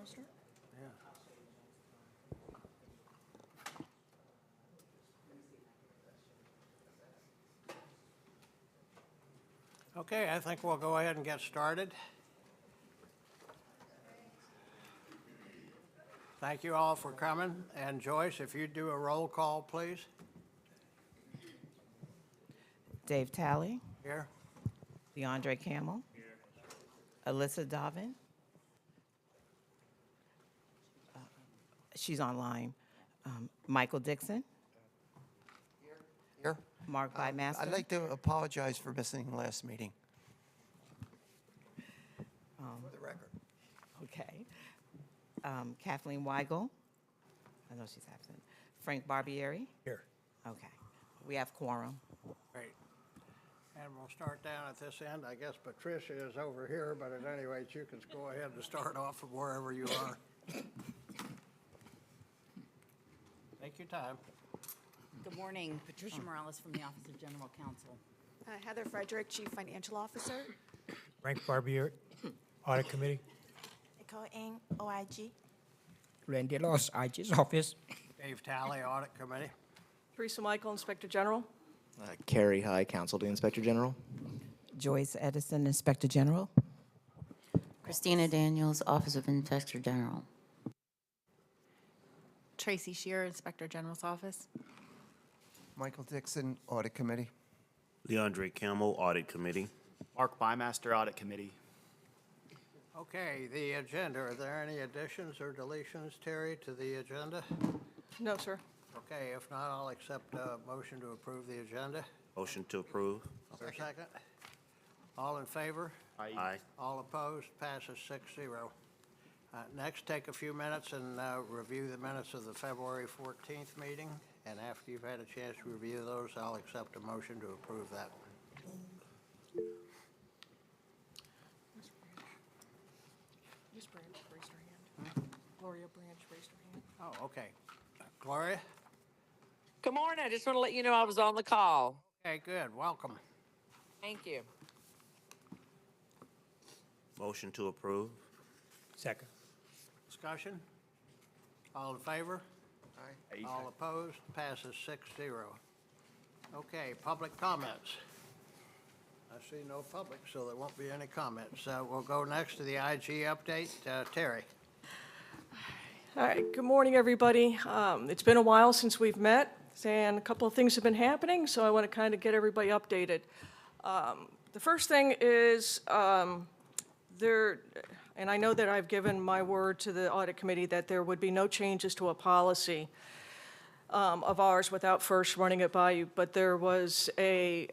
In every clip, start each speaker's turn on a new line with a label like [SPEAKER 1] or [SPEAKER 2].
[SPEAKER 1] start?
[SPEAKER 2] Yeah. Okay, I think we'll go ahead and get started. Thank you all for coming. And Joyce, if you'd do a roll call, please.
[SPEAKER 3] Dave Talley,
[SPEAKER 2] Here.
[SPEAKER 3] DeAndre Camel, Alyssa Dobbin. She's online. Michael Dixon,
[SPEAKER 4] Here.
[SPEAKER 3] Mark Bymaster.
[SPEAKER 4] I'd like to apologize for missing the last meeting. For the record.
[SPEAKER 3] Okay. Kathleen Weigel. I know she's absent. Frank Barbieri.
[SPEAKER 1] Here.
[SPEAKER 3] Okay. We have quorum.
[SPEAKER 2] Great. And we'll start down at this end. I guess Patricia is over here, but at any rate, you can go ahead and start off from wherever you are. Take your time.
[SPEAKER 5] Good morning, Patricia Morales from the Office of General Counsel.
[SPEAKER 1] Heather Frederick, Chief Financial Officer.
[SPEAKER 6] Frank Barbier, Audit Committee.
[SPEAKER 1] Nicole Ng, OIG.
[SPEAKER 7] Randy Ross, IG's office.
[SPEAKER 2] Dave Talley, Audit Committee.
[SPEAKER 8] Teresa Michael, Inspector General.
[SPEAKER 9] Carrie High, Counsel to Inspector General.
[SPEAKER 3] Joyce Edison, Inspector General.
[SPEAKER 5] Christina Daniels, Office of Inspector General.
[SPEAKER 1] Tracy Shearer, Inspector General's Office.
[SPEAKER 4] Michael Dixon, Audit Committee.
[SPEAKER 10] DeAndre Camel, Audit Committee.
[SPEAKER 11] Mark Bymaster, Audit Committee.
[SPEAKER 2] Okay, the agenda. Are there any additions or deletions, Terry, to the agenda?
[SPEAKER 8] No, sir.
[SPEAKER 2] Okay, if not, I'll accept a motion to approve the agenda.
[SPEAKER 10] Motion to approve.
[SPEAKER 2] Is there a second? All in favor?
[SPEAKER 10] Aye.
[SPEAKER 2] All opposed? Passes 6-0. Next, take a few minutes and review the minutes of the February 14th meeting. And after you've had a chance to review those, I'll accept a motion to approve that.
[SPEAKER 8] Miss Branch raised her hand. Gloria Branch raised her hand.
[SPEAKER 2] Oh, okay. Gloria?
[SPEAKER 12] Good morning. I just want to let you know I was on the call.
[SPEAKER 2] Okay, good. Welcome.
[SPEAKER 12] Thank you.
[SPEAKER 10] Motion to approve.
[SPEAKER 6] Second.
[SPEAKER 2] Discussion? All in favor?
[SPEAKER 4] Aye.
[SPEAKER 2] All opposed? Passes 6-0. Okay, public comments. I see no public, so there won't be any comments. We'll go next to the IG update. Terry.
[SPEAKER 8] All right, good morning, everybody. It's been a while since we've met, and a couple of things have been happening, so I want to kind of get everybody updated. The first thing is and I know that I've given my word to the Audit Committee that there would be no changes to a policy of ours without first running it by you, but there was a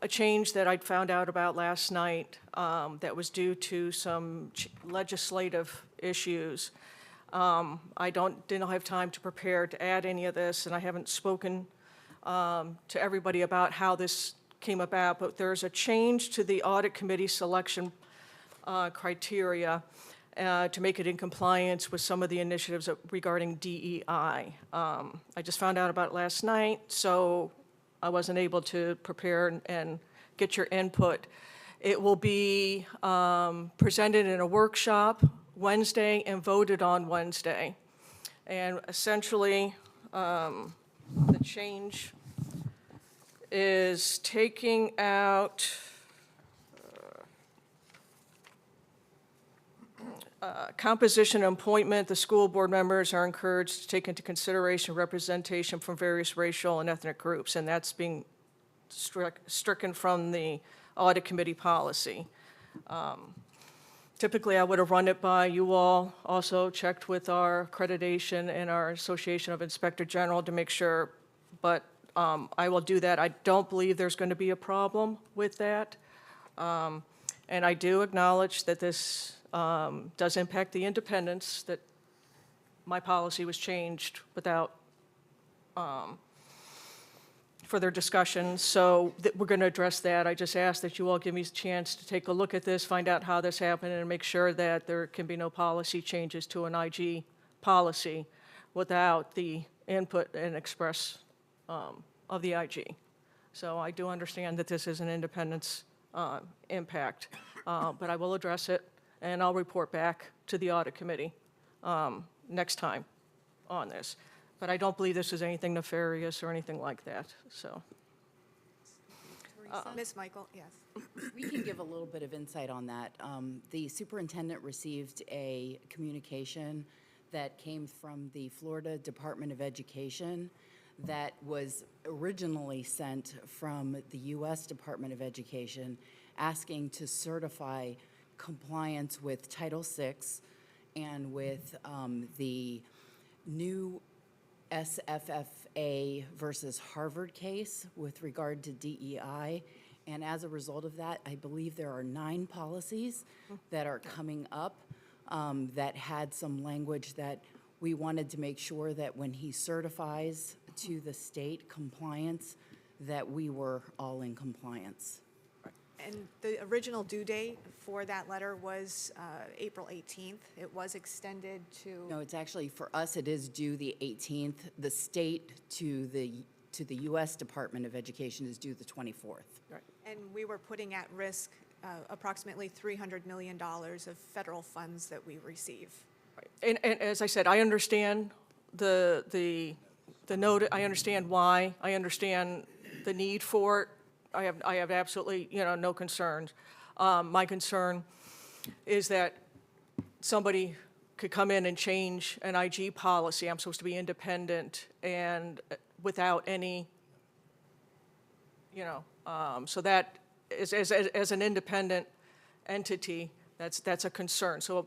[SPEAKER 8] change that I found out about last night that was due to some legislative issues. I didn't have time to prepare to add any of this, and I haven't spoken to everybody about how this came about, but there's a change to the Audit Committee selection criteria to make it in compliance with some of the initiatives regarding DEI. I just found out about it last night, so I wasn't able to prepare and get your input. It will be presented in a workshop Wednesday and voted on Wednesday. And essentially, the change is taking out composition and appointment. The school board members are encouraged to take into consideration representation from various racial and ethnic groups, and that's being stricken from the audit committee policy. Typically, I would have run it by you all, also checked with our accreditation and our Association of Inspector General to make sure, but I will do that. I don't believe there's going to be a problem with that. And I do acknowledge that this does impact the independence, that my policy was changed without further discussion, so we're going to address that. I just ask that you all give me a chance to take a look at this, find out how this happened, and make sure that there can be no policy changes to an IG policy without the input and express of the IG. So I do understand that this is an independence impact, but I will address it, and I'll report back to the audit committee next time on this. But I don't believe this is anything nefarious or anything like that, so.
[SPEAKER 1] Ms. Michael, yes.
[SPEAKER 5] We can give a little bit of insight on that. The superintendent received a communication that came from the Florida Department of Education that was originally sent from the U.S. Department of Education asking to certify compliance with Title VI and with the new SFFA versus Harvard case with regard to DEI. And as a result of that, I believe there are 9 policies that are coming up that had some language that we wanted to make sure that when he certifies to the state compliance, that we were all in compliance.
[SPEAKER 1] And the original due date for that letter was April 18th. It was extended to.
[SPEAKER 5] No, it's actually, for us, it is due the 18th. The state to the U.S. Department of Education is due the 24th.
[SPEAKER 1] And we were putting at risk approximately $300 million of federal funds that we receive.
[SPEAKER 8] And as I said, I understand the note, I understand why, I understand the need for it. I have absolutely, no concerns. My concern is that somebody could come in and change an IG policy. I'm supposed to be independent and without any, so that as an independent entity, that's a concern. So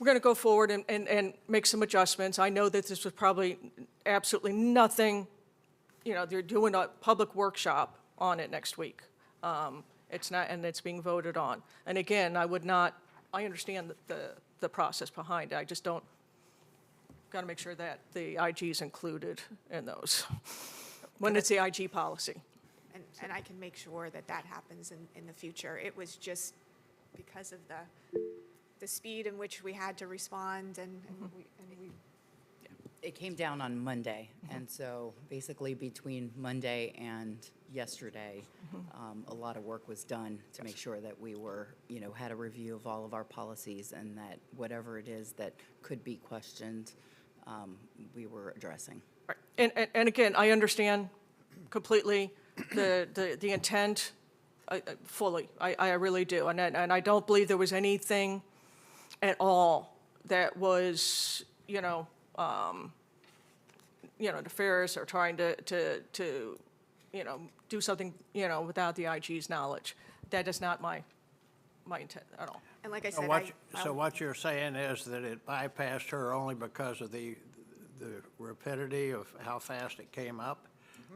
[SPEAKER 8] we're going to go forward and make some adjustments. I know that this was probably absolutely nothing, they're doing a public workshop on it next week. It's not, and it's being voted on. And again, I understand the process behind it. I just got to make sure that the IG is included in those, when it's the IG policy.
[SPEAKER 1] And I can make sure that that happens in the future. It was just because of the speed in which we had to respond and we.
[SPEAKER 5] It came down on Monday, and so basically between Monday and yesterday, a lot of work was done to make sure that we were, had a review of all of our policies and that whatever it is that could be questioned, we were addressing.
[SPEAKER 8] And again, I understand completely the intent fully. I really do. And I don't believe there was anything at all that was, nefarious or trying to do something, without the IG's knowledge. That is not my intent at all.
[SPEAKER 1] And like I
[SPEAKER 2] So
[SPEAKER 1] said,
[SPEAKER 2] so what you're saying is that it bypassed her only because of the rapidity of how fast it came up?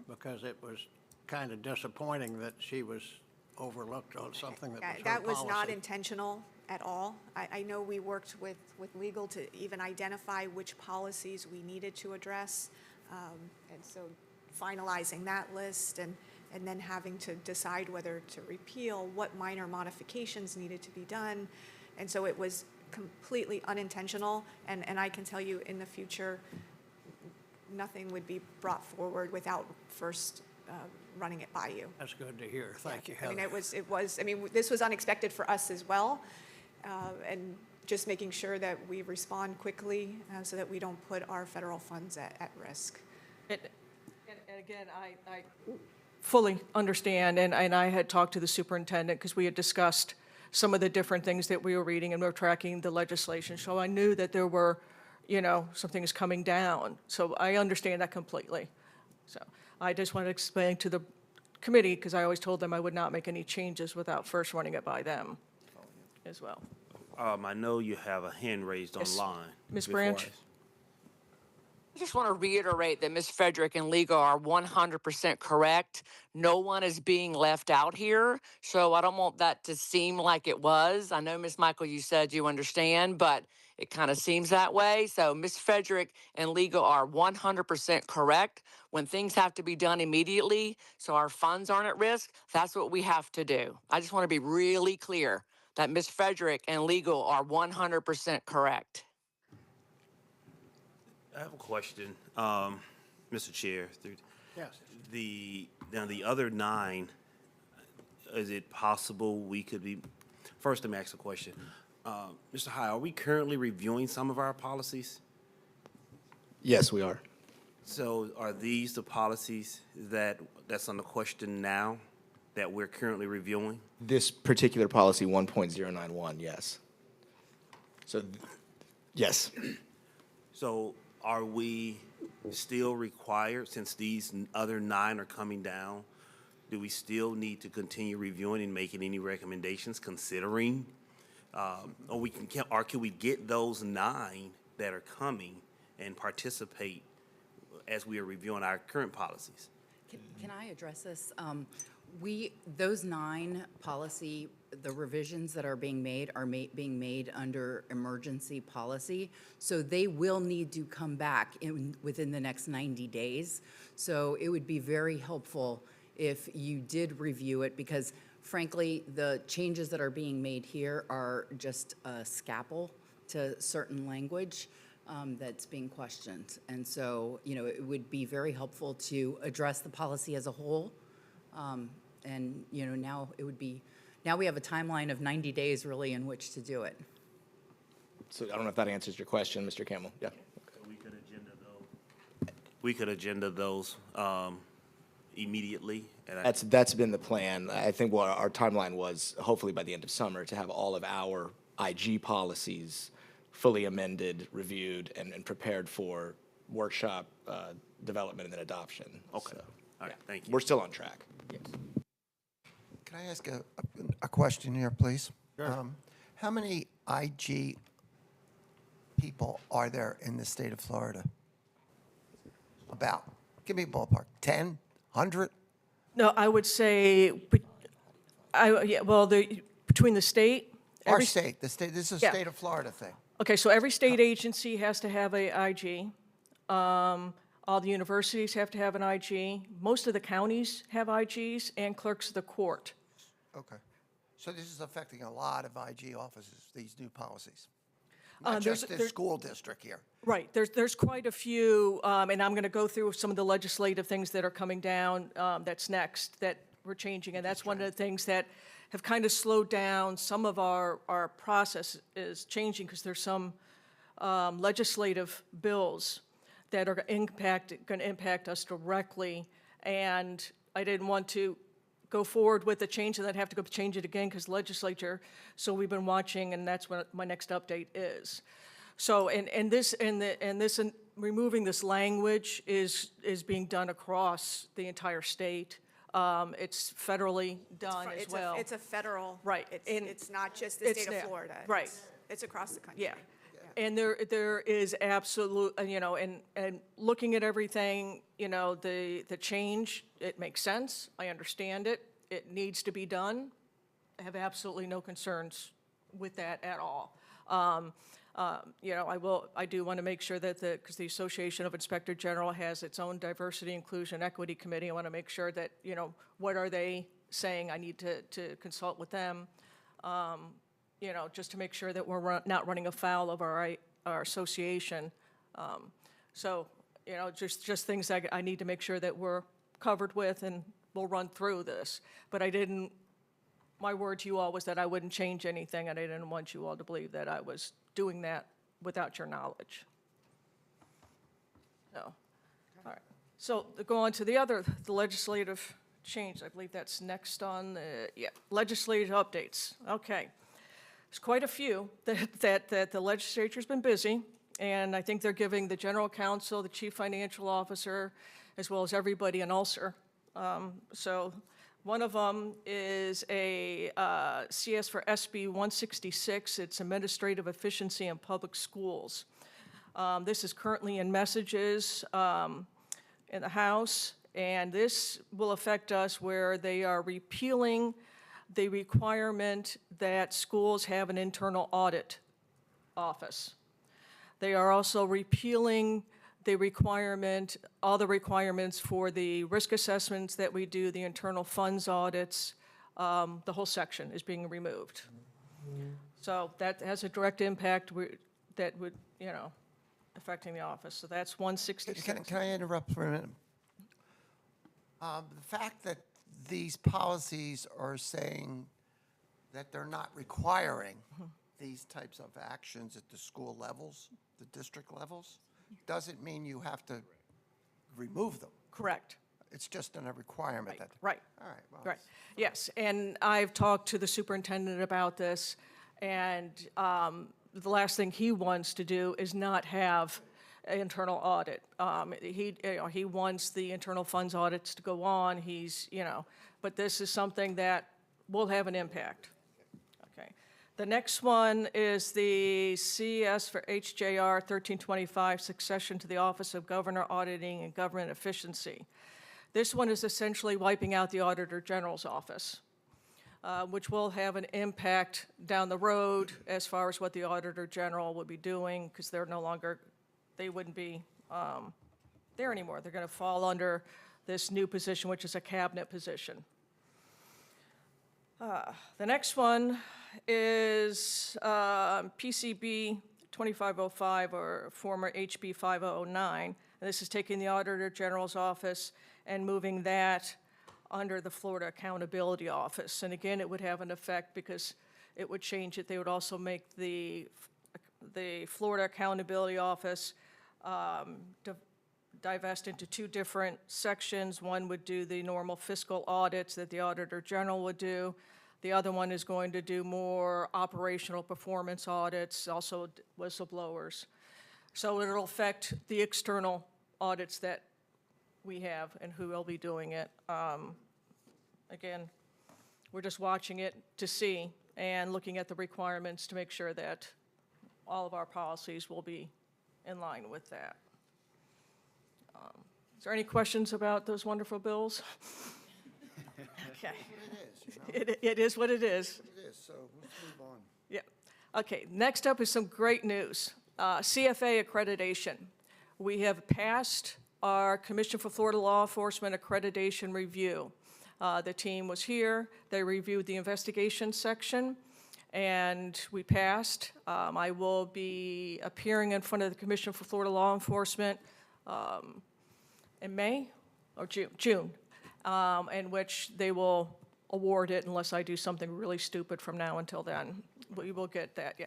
[SPEAKER 2] Because it was kind of disappointing that she was overlooked on something that was her
[SPEAKER 1] that was not
[SPEAKER 2] policy.
[SPEAKER 1] intentional at all. I know we worked with legal to even identify which policies we needed to address. And so finalizing that list and then having to decide whether to repeal, what minor modifications needed to be done. And so it was completely unintentional. And I can tell you in the future, nothing would be brought forward without first running it by you.
[SPEAKER 2] That's good to hear. Thank you,
[SPEAKER 1] I
[SPEAKER 2] Heather.
[SPEAKER 1] mean, this was unexpected for us as well. And just making sure that we respond quickly so that we don't put our federal funds at risk.
[SPEAKER 8] And again, I fully understand, and I had talked to the superintendent because we had discussed some of the different things that we were reading and we were tracking the legislation. So I knew that there were, some things coming down. So I understand that completely. So I just wanted to explain to the committee, because I always told them I would not make any changes without first running it by them as well.
[SPEAKER 10] I know you have a hand raised
[SPEAKER 8] Yes.
[SPEAKER 10] online.
[SPEAKER 8] Ms.
[SPEAKER 10] before
[SPEAKER 8] Branch?
[SPEAKER 10] us.
[SPEAKER 12] I just want to reiterate that Ms. Frederick and legal are 100% correct. No one is being left out here, so I don't want that to seem like it was. I know, Ms. Michael, you said you understand, but it kind of seems that way. So Ms. Frederick and legal are 100% correct. When things have to be done immediately, so our funds aren't at risk, that's what we have to do. I just want to be really clear that Ms. Frederick and legal are 100% correct.
[SPEAKER 10] I have a question, Mr. Chair.
[SPEAKER 2] Yes.
[SPEAKER 10] Now the other 9, is it possible we could be, first let me ask a question. Mr. High, are we currently reviewing some of our policies?
[SPEAKER 9] Yes, we are.
[SPEAKER 10] So are these the policies that's on the question now that we're currently reviewing?
[SPEAKER 9] This particular policy, 1.091, yes. So, yes.
[SPEAKER 10] So are we still required, since these other 9 are coming down, do we still need to continue reviewing and making any recommendations considering? Or can we get those 9 that are coming and participate as we are reviewing our current policies?
[SPEAKER 5] Can I address this? Those 9 policy, the revisions that are being made are being made under emergency policy. So they will need to come back within the next 90 days. So it would be very helpful if you did review it, because frankly, the changes that are being made here are just a scalpel to certain language that's being questioned. And so, it would be very helpful to address the policy as a whole. And, now now we have a timeline of 90 days really in which to do it.
[SPEAKER 9] So I don't know if that answers your question, Mr. Campbell. Yeah.
[SPEAKER 10] So we could agenda those immediately?
[SPEAKER 9] That's been the plan. I think what our timeline was, hopefully by the end of summer, to have all of our IG policies fully amended, reviewed, and prepared for workshop development and then adoption.
[SPEAKER 10] Okay.
[SPEAKER 9] So,
[SPEAKER 10] All right, thank you.
[SPEAKER 9] we're still on track.
[SPEAKER 3] Yes.
[SPEAKER 4] Can I ask a question here, please? Sure. How many IG people are there in the state of Florida? About. Give me a ballpark. 10? 100?
[SPEAKER 8] No, I would say, between the state.
[SPEAKER 4] Our state. The state. This is a
[SPEAKER 8] Yeah.
[SPEAKER 4] state of Florida thing.
[SPEAKER 8] Okay, so every state agency has to have a IG. All the universities have to have an IG. Most of the counties have IGs and clerks of the court.
[SPEAKER 4] Okay. So this is affecting a lot of IG offices, these new policies. Not just this school district here.
[SPEAKER 8] Right, there's quite a few, and I'm going to go through some of the legislative things that are coming down, that's next, that we're changing, and that's one of the things that have kind of slowed down some of our process is changing, because there's some legislative bills that are going to impact us directly, and I didn't want to go forward with the change and then have to go change it again because legislature, so we've been watching, and that's what my next update is. So, removing this language is being done across the entire state. It's federally done as well.
[SPEAKER 1] It's a federal.
[SPEAKER 8] Right,
[SPEAKER 1] It's not just the
[SPEAKER 8] it's
[SPEAKER 1] state of
[SPEAKER 8] there.
[SPEAKER 1] Florida.
[SPEAKER 8] Right.
[SPEAKER 1] It's across the country.
[SPEAKER 8] Yeah. And there is absolute, and looking at everything, the change, it makes sense. I understand it. It needs to be done. I have absolutely no concerns with that at all. I do want to make sure that because the Association of Inspector General has its own diversity, inclusion, equity committee, I want to make sure that, what are they saying? I need to consult with them. Just to make sure that we're not running afoul of our association. Just things I need to make sure that we're covered with, and we'll run through this. But my word to you all was that I wouldn't change anything, and I didn't want you all to believe that I was doing that without your knowledge. So, all right. So to go on to the legislative change, I believe that's next on the, legislative updates. Okay. There's quite a few that the legislature's been busy, and I think they're giving the general counsel, the chief financial officer, as well as everybody an ulcer. So one of them is a CS for SB 166. It's administrative efficiency in public schools. This is currently in messages in the House, and this will affect us where they are repealing the requirement that schools have an internal audit office. They are also repealing the requirement, all the requirements for the risk assessments that we do, the internal funds audits, the whole section is being removed. So that has a direct impact that would, affecting the office. So that's 166.
[SPEAKER 4] Can I interrupt for a minute? The fact that these policies are saying that they're not requiring these types of actions at the school levels, the district levels, doesn't mean you have to remove them.
[SPEAKER 8] Correct.
[SPEAKER 4] It's just a requirement that.
[SPEAKER 8] Right.
[SPEAKER 4] All right, well.
[SPEAKER 8] Right, yes, and I've talked to the superintendent about this, and the last thing he wants to do is not have an internal audit. He wants the internal funds audits to go on, but this is something that will have an impact. Okay. The next one is the CS for HJR 1325, succession to the Office of Governor Auditing and Government Efficiency. This one is essentially wiping out the Auditor General's office, which will have an impact down the road as far as what the Auditor General would be doing, because they wouldn't be there anymore. They're going to fall under this new position, which is a cabinet position. The next one is PCB 2505, or former HB 5009. And this is taking the Auditor General's office and moving that under the Florida Accountability Office. And again, it would have an effect because it would change it. They would also make the Florida Accountability Office divest into two different sections. One would do the normal fiscal audits that the Auditor General would do. The other one is going to do more operational performance audits, also whistleblowers. So it'll affect the external audits that we have and who will be doing it. Again, we're just watching it to see and looking at the requirements to make sure that all of our policies will be in line with that. Is there any questions about those wonderful bills? Okay. It is what it is.
[SPEAKER 4] It is, so let's move on.
[SPEAKER 8] Yeah. Okay, next up is some great news. CFA accreditation. We have passed our Commission for Florida Law Enforcement accreditation review. The team was here. They reviewed the investigation section, and we passed. I will be appearing in front of the Commission for Florida Law Enforcement in May or June, in which they will award it unless I do something really stupid from now until then. We will get that, yeah.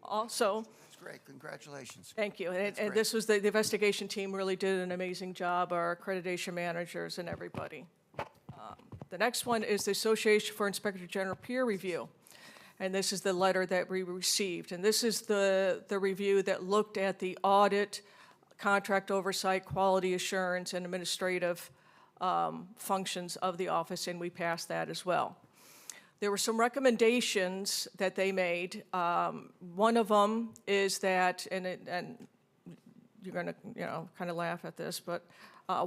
[SPEAKER 8] Also,
[SPEAKER 4] That's great, congratulations.
[SPEAKER 8] thank you.
[SPEAKER 4] That's
[SPEAKER 8] And
[SPEAKER 4] great.
[SPEAKER 8] this was, the investigation team really did an amazing job, our accreditation managers and everybody. The next one is the Association for Inspector General Peer Review. And this is the letter that we received. And this is the review that looked at the audit, contract oversight, quality assurance, and administrative functions of the office, and we passed that as well. There were some recommendations that they made. One of them is that, and you're going to, kind of laugh at this, but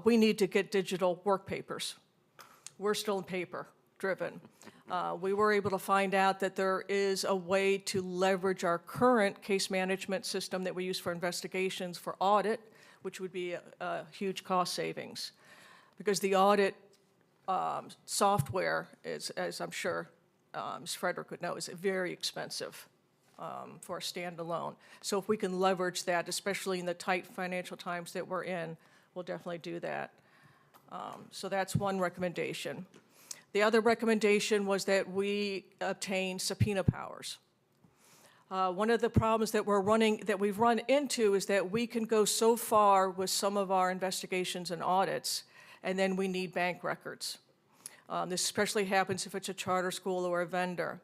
[SPEAKER 8] we need to get digital work papers. We're still in paper driven. We were able to find out that there is a way to leverage our current case management system that we use for investigations for audit, which would be a huge cost savings. Because the audit software is, as I'm sure Ms. Frederick would know, is very expensive for a standalone. So if we can leverage that, especially in the tight financial times that we're in, we'll definitely do that. So that's one recommendation. The other recommendation was that we obtain subpoena powers. One of the problems that we've run into is that we can go so far with some of our investigations and audits, and then we need bank records. This especially happens if it's a charter school or a vendor.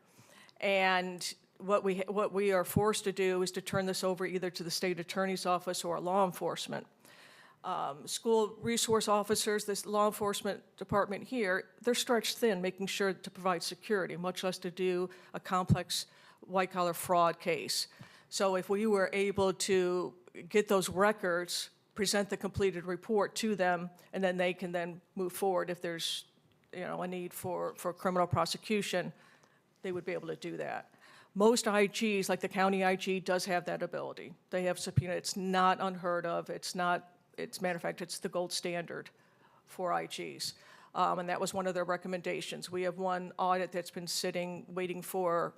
[SPEAKER 8] And what we are forced to do is to turn this over either to the state attorney's office or law enforcement. School resource officers, this law enforcement department here, they're stretched thin making sure to provide security, much less to do a complex white-collar fraud case. So if we were able to get those records, present the completed report to them, and then they can then move forward if there's, a need for criminal prosecution, they would be able to do that. Most IGs, like the county IG, does have that ability. They have subpoena. It's not unheard of. It's matter of fact, it's the gold standard for IGs. And that was one of their recommendations. We have one audit that's been sitting, waiting for,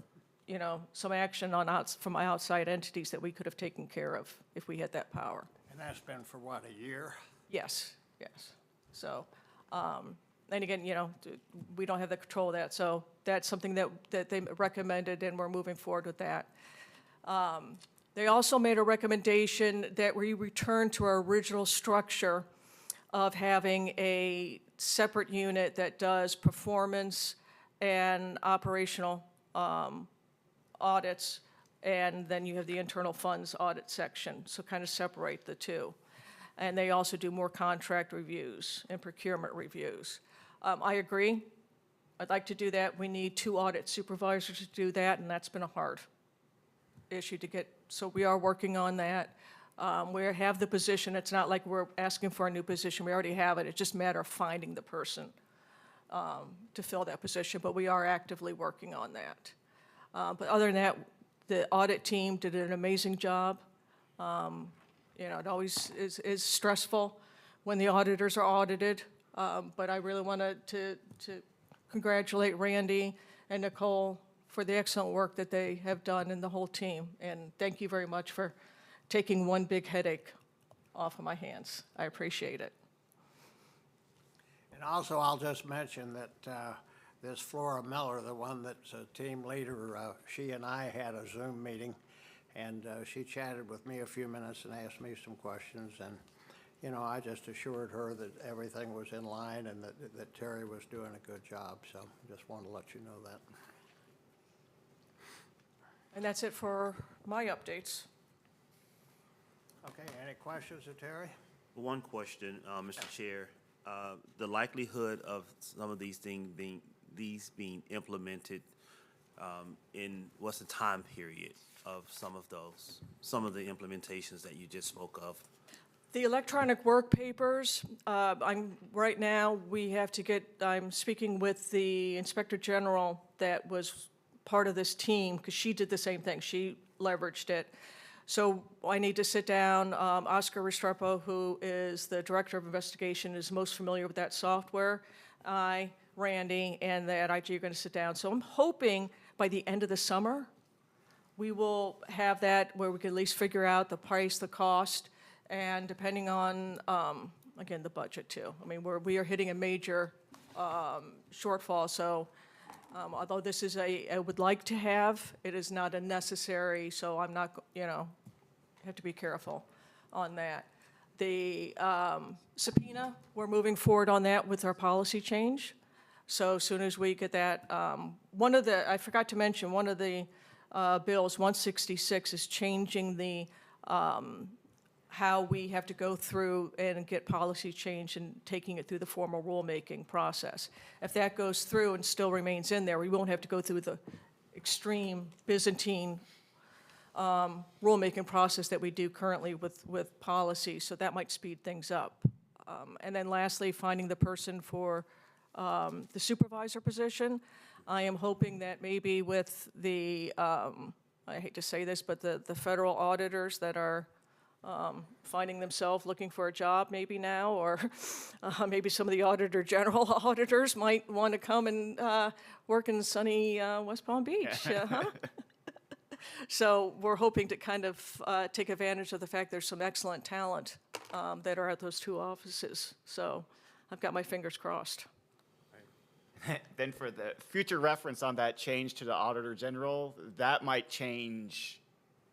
[SPEAKER 8] some action from outside entities that we could have taken care of if we had that power.
[SPEAKER 2] And that's been for what, a year?
[SPEAKER 8] Yes. So, And again, we don't have the control of that, so that's something that they recommended, and we're moving forward with that. They also made a recommendation that we return to our original structure of having a separate unit that does performance and operational audits, and then you have the internal funds audit section, so kind of separate the two. And they also do more contract reviews and procurement reviews. I agree. I'd like to do that. We need 2 audit supervisors to do that, and that's been a hard issue to get. So we are working on that. We have the position. It's not like we're asking for a new position. We already have it. It's just a matter of finding the person to fill that position, but we are actively working on that. But other than that, the audit team did an amazing job. It always is stressful when the auditors are audited, but I really wanted to congratulate Randy and Nicole for the excellent work that they have done and the whole team. And thank you very much for taking one big headache off of my hands. I appreciate it.
[SPEAKER 2] And also, I'll just mention that this Flora Miller, the one that's a team leader, she and I had a Zoom meeting, and she chatted with me a few minutes and asked me some questions. And, I just assured her that everything was in line and that Terry was doing a good job. So just wanted to let you know that.
[SPEAKER 8] And that's it for my updates.
[SPEAKER 2] Okay, any questions of Terry?
[SPEAKER 10] One question, Mr. Chair. The likelihood of some of these things being implemented, in what's the time period of some of the implementations that you just spoke of?
[SPEAKER 8] The electronic work papers, right now, I'm speaking with the Inspector General that was part of this team, because she did the same thing. She leveraged it. So I need to sit down. Oscar Restrepo, who is the Director of Investigation, is most familiar with that software. Randy, and the IG are going to sit down. So I'm hoping by the end of the summer, we will have that where we can at least figure out the price, the cost, and depending on, again, the budget too. I mean, we are hitting a major shortfall, so although this is I would like to have, it is not a necessary, so I'm not, have to be careful on that. The subpoena, we're moving forward on that with our policy change. So as soon as we get that, I forgot to mention, one of the bills, 166, is changing the, how we have to go through and get policy change and taking it through the formal rulemaking process. If that goes through and still remains in there, we won't have to go through the extreme Byzantine rulemaking process that we do currently with policy, so that might speed things up. And then lastly, finding the person for the supervisor position. I am hoping that maybe with the, I hate to say this, but the federal auditors that are finding themselves looking for a job maybe now, or maybe some of the Auditor General auditors might want to come and work in sunny West Palm Beach. So we're hoping to kind of take advantage of the fact there's some excellent talent that are at those 2 offices. So I've got my fingers crossed.
[SPEAKER 11] Then for the future reference on that change to the Auditor General, that might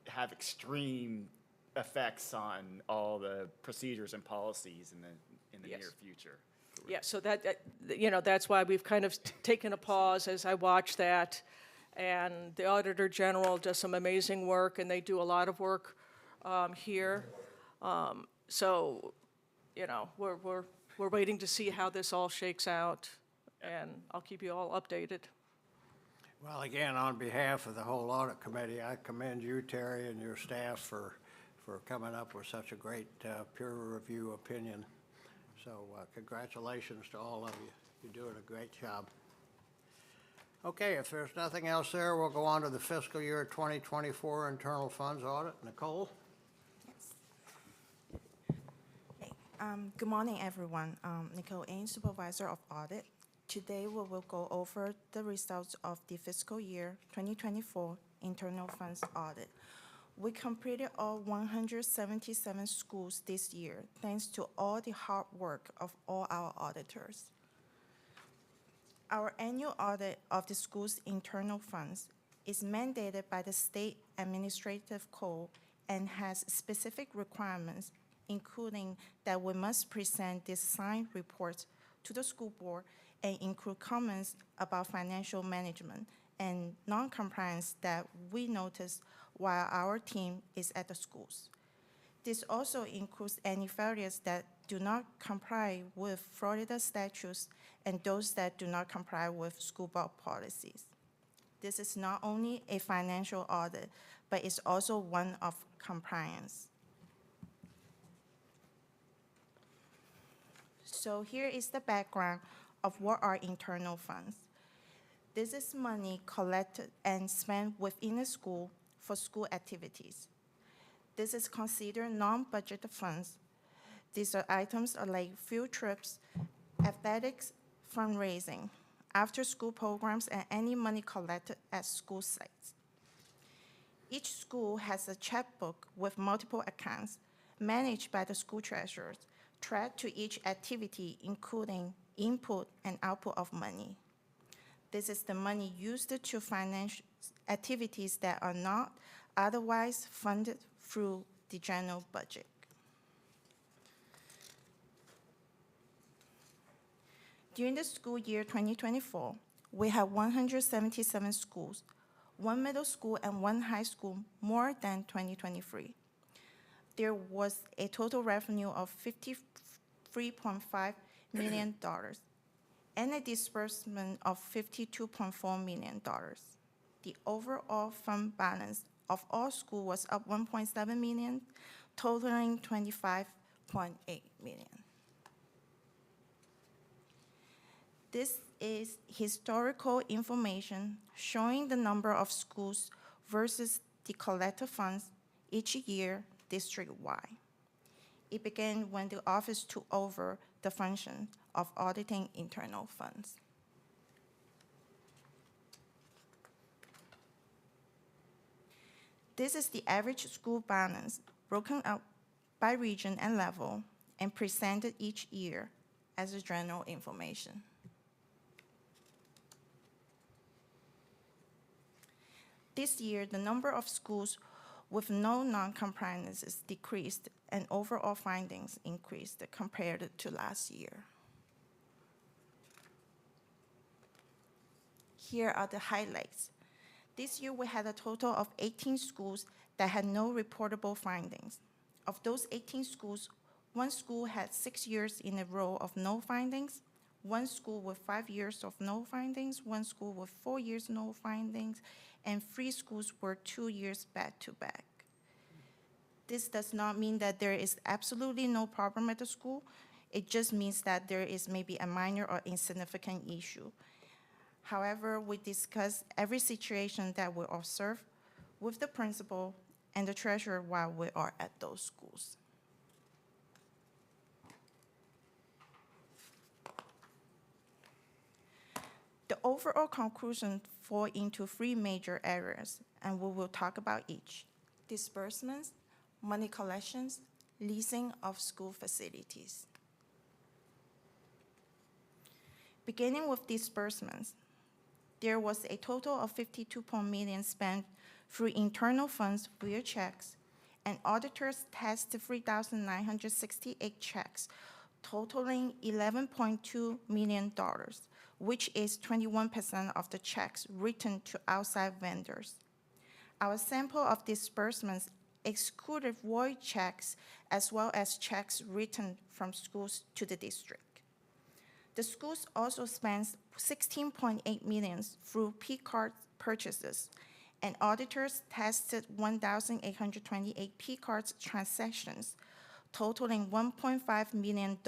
[SPEAKER 11] have extreme effects on all the procedures and policies in the
[SPEAKER 8] Yes.
[SPEAKER 11] near future.
[SPEAKER 8] Yeah, so that's why we've kind of taken a pause as I watch that. And the Auditor General does some amazing work, and they do a lot of work here. So, we're waiting to see how this all shakes out, and I'll keep you all updated.
[SPEAKER 2] Well, again, on behalf of the whole audit committee, I commend you, Terry, and your staff for coming up with such a great peer review opinion. So congratulations to all of you. You're doing a great job. Okay, if there's nothing else there, we'll go on to the fiscal year 2024 internal funds audit. Nicole?
[SPEAKER 13] Good morning, everyone. Nicole Ain, Supervisor of Audit. Today, we will go over the results of the fiscal year 2024 internal funds audit. We completed all 177 schools this year, thanks to all the hard work of all our auditors. Our annual audit of the school's internal funds is mandated by the State Administrative Code and has specific requirements, including that we must present these signed reports to the school board and include comments about financial management and non-compliance that we notice while our team is at the schools. This also includes any failures that do not comply with Florida statutes and those that do not comply with school board policies. This is not only a financial audit, but it's also one of compliance. So here is the background of what are internal funds. This is money collected and spent within the school for school activities. This is considered non-budgeted funds. These are items like field trips, athletics, fundraising, after-school programs, and any money collected at school sites. Each school has a checkbook with multiple accounts managed by the school treasurers, tracked to each activity, including input and output of money. This is the money used to finance activities that are not otherwise funded through the general budget. During the school year 2024, we have 177 schools, 1 middle school and 1 high school more than 2023. There was a total revenue of $53.5 million and a disbursement of $52.4 million. The overall fund balance of all schools was up $1.7 million, totaling $25.8 million. This is historical information showing the number of schools versus the collected funds each year district-wide. It began when the office took over the function of auditing internal funds. This is the average school balance broken up by region and level and presented each year as a general information. This year, the number of schools with no non-compliances decreased and overall findings increased compared to last year. Here are the highlights. This year, we had a total of 18 schools that had no reportable findings. Of those 18 schools, 1 school had 6 years in a row of no findings, 1 school with 5 years of no findings, 1 school with 4 years no findings, and 3 schools were 2 years back-to-back. This does not mean that there is absolutely no problem at the school. It just means that there is maybe a minor or insignificant issue. However, we discuss every situation that we observe with the principal and the treasurer while we are at those schools. The overall conclusion fall into 3 major areas, and we will talk about each: disbursements, money collections, leasing of school facilities. Beginning with disbursements, there was a total of $52 million spent through internal funds via checks, and auditors tested 3,968 checks, totaling $11.2 million, which is 21% of the checks written to outside vendors. Our sample of disbursements excluded void checks as well as checks written from schools to the district. The schools also spent $16.8 million through P-card purchases, and auditors tested 1,828 P-cards transactions, totaling $1.5 million,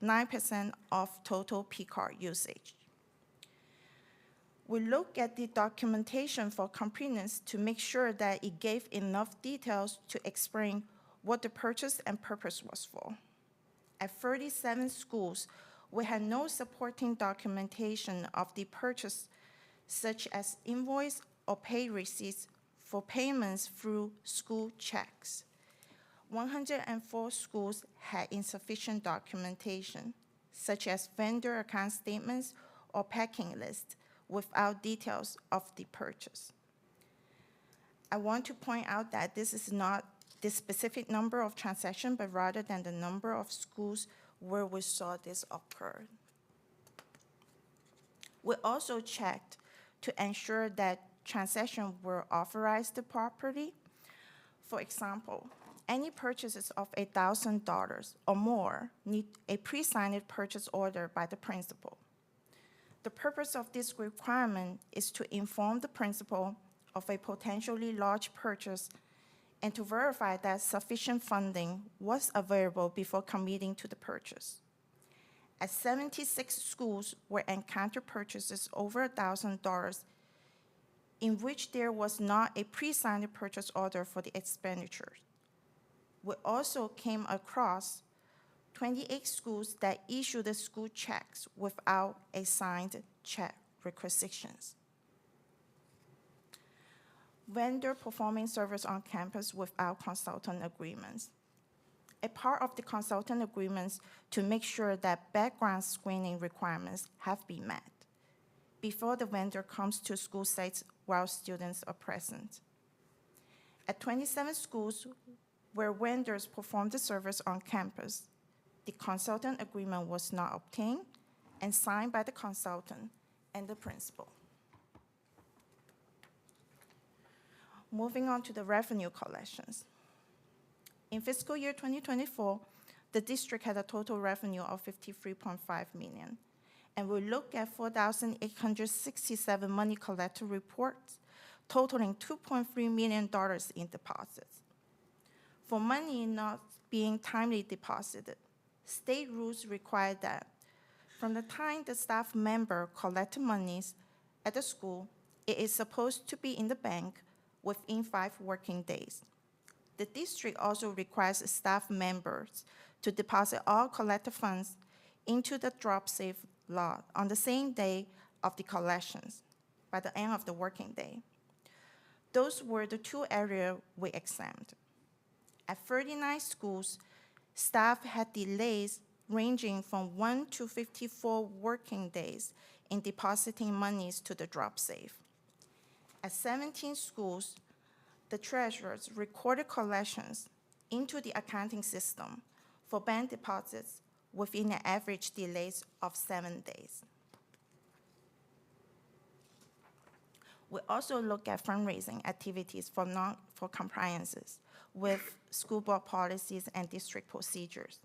[SPEAKER 13] 9% of total P-card usage. We look at the documentation for completeness to make sure that it gave enough details to explain what the purchase and purpose was for. At 37 schools, we had no supporting documentation of the purchase, such as invoice or pay receipts for payments through school checks. 104 schools had insufficient documentation, such as vendor account statements or packing list without details of the purchase. I want to point out that this is not the specific number of transactions, but rather than the number of schools where we saw this occur. We also checked to ensure that transactions were authorized properly. For example, any purchases of $1,000 or more need a pre-signed purchase order by the principal. The purpose of this requirement is to inform the principal of a potentially large purchase and to verify that sufficient funding was available before committing to the purchase. At 76 schools were encountered purchases over $1,000 in which there was not a pre-signed purchase order for the expenditures. We also came across 28 schools that issued the school checks without a signed check requisitions. Vendor performing service on campus without consultant agreements. A part of the consultant agreements to make sure that background screening requirements have been met before the vendor comes to school sites while students are present. At 27 schools where vendors performed the service on campus, the consultant agreement was not obtained and signed by the consultant and the principal. Moving on to the revenue collections. In fiscal year 2024, the district had a total revenue of $53.5 million, and we look at 4,867 money collector reports, totaling $2.3 million in deposits. For money not being timely deposited, state rules require that from the time the staff member collected monies at the school, it is supposed to be in the bank within 5 working days. The district also requires staff members to deposit all collected funds into the drop safe lot on the same day of the collections, by the end of the working day. Those were the 2 areas we examined. At 39 schools, staff had delays ranging from 1 to 54 working days in depositing monies to the drop safe. At 17 schools, the treasurers recorded collections into the accounting system for bank deposits within an average delays of 7 days. We also look at fundraising activities for compliances with school board policies and district procedures.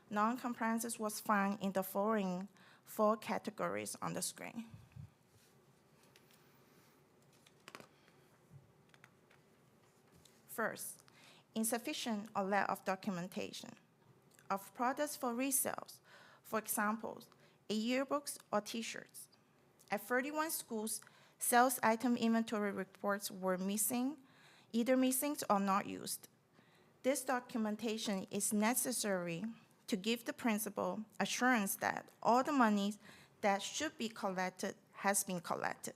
[SPEAKER 13] Non-compliances was found in the following 4 categories on the screen. First, insufficient or lack of documentation of products for resales, for example, yearbooks or T-shirts. At 31 schools, sales item inventory reports were missing, either missing or not used. This documentation is necessary to give the principal assurance that all the money that should be collected has been collected.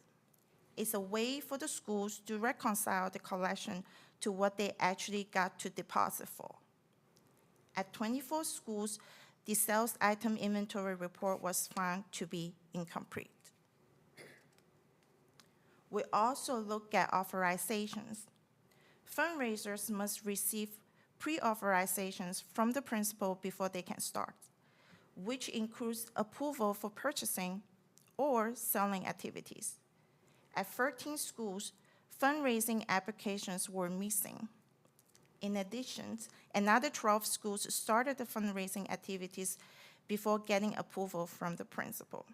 [SPEAKER 13] It's a way for the schools to reconcile the collection to what they actually got to deposit for. At 24 schools, the sales item inventory report was found to be incomplete. We also look at authorizations. Fundraisers must receive pre-authorizations from the principal before they can start, which includes approval for purchasing or selling activities. At 13 schools, fundraising applications were missing. In addition, another 12 schools started the fundraising activities before getting approval from the principal.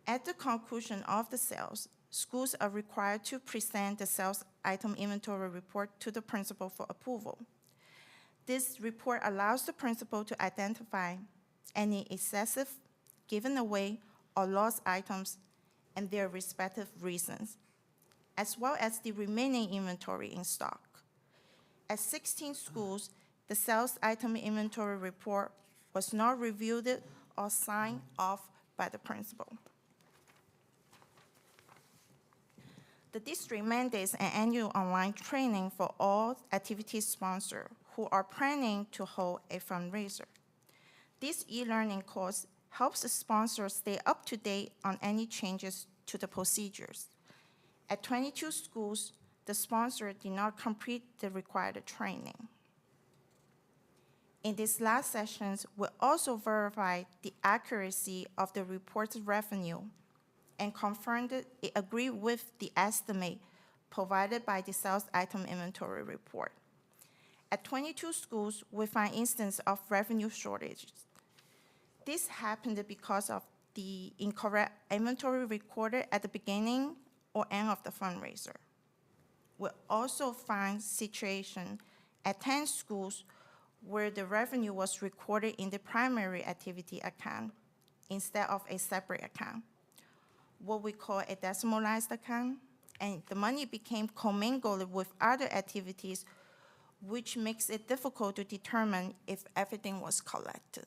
[SPEAKER 13] At the conclusion of the sales, schools are required to present the sales item inventory report to the principal for approval. This report allows the principal to identify any excessive, given away, or lost items and their respective reasons, as well as the remaining inventory in stock. At 16 schools, the sales item inventory report was not reviewed or signed off by the principal. The district mandates an annual online training for all activity sponsors who are planning to hold a fundraiser. This e-learning course helps the sponsor stay up to date on any changes to the procedures. At 22 schools, the sponsor did not complete the required training. In these last sessions, we also verified the accuracy of the reported revenue and confirmed that it agreed with the estimate provided by the sales item inventory report. At 22 schools, we find instances of revenue shortages. This happened because of the incorrect inventory recorded at the beginning or end of the fundraiser. We also find situations at 10 schools where the revenue was recorded in the primary activity account instead of a separate account, what we call a decimalized account, and the money became commingled with other activities, which makes it difficult to determine if everything was collected.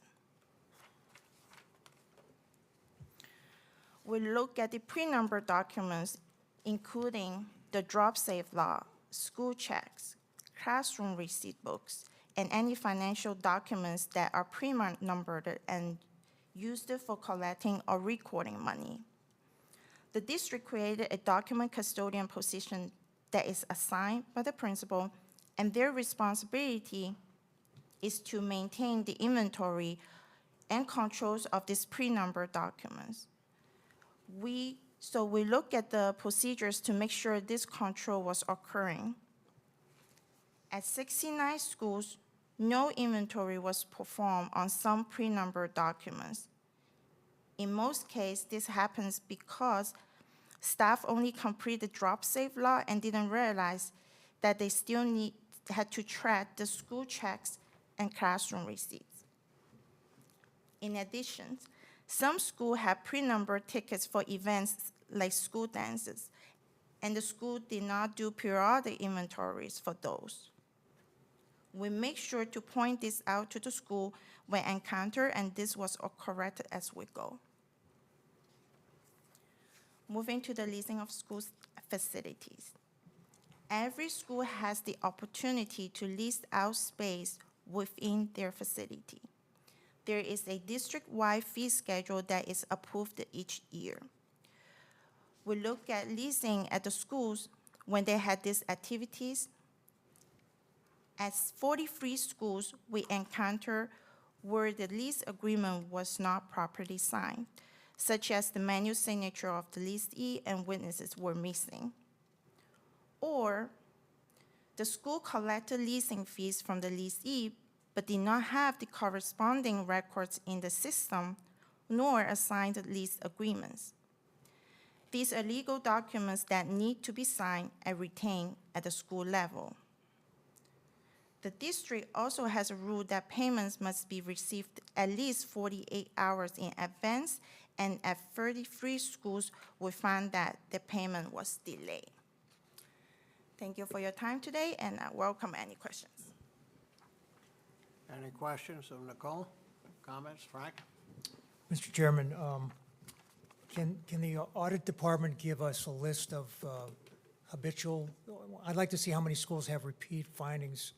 [SPEAKER 13] We look at the pre-numbered documents, including the drop safe log, school checks, classroom receipt books, and any financial documents that are pre-numbered and used for collecting or recording money. The district created a document custodian position that is assigned by the principal, and their responsibility is to maintain the inventory and controls of these pre-numbered documents. So we look at the procedures to make sure this control was occurring. At 69 schools, no inventory was performed on some pre-numbered documents. In most cases, this happens because staff only complete the drop safe law and didn't realize that they still had to track the school checks and classroom receipts. In addition, some schools have pre-numbered tickets for events like school dances, and the school did not do periodic inventories for those. We make sure to point this out to the school when encountered, and this was corrected as we go. Moving to the leasing of school facilities. Every school has the opportunity to lease out space within their facility. There is a district-wide fee schedule that is approved each year. We look at leasing at the schools when they had these activities. At 43 schools, we encounter where the lease agreement was not properly signed, such as the manual signature of the leasee and witnesses were missing. Or the school collected leasing fees from the leasee, but did not have the corresponding records in the system, nor assigned lease agreements. These are legal documents that need to be signed and retained at the school level. The district also has a rule that payments must be received at least 48 hours in advance, and at 33 schools, we found that the payment was delayed. Thank you for your time today, and I welcome any questions.
[SPEAKER 2] Any questions of Nicole? Comments, Frank?
[SPEAKER 6] Mr. Chairman, can the audit department give us a list of habitual, I'd like to see how many schools have repeat findings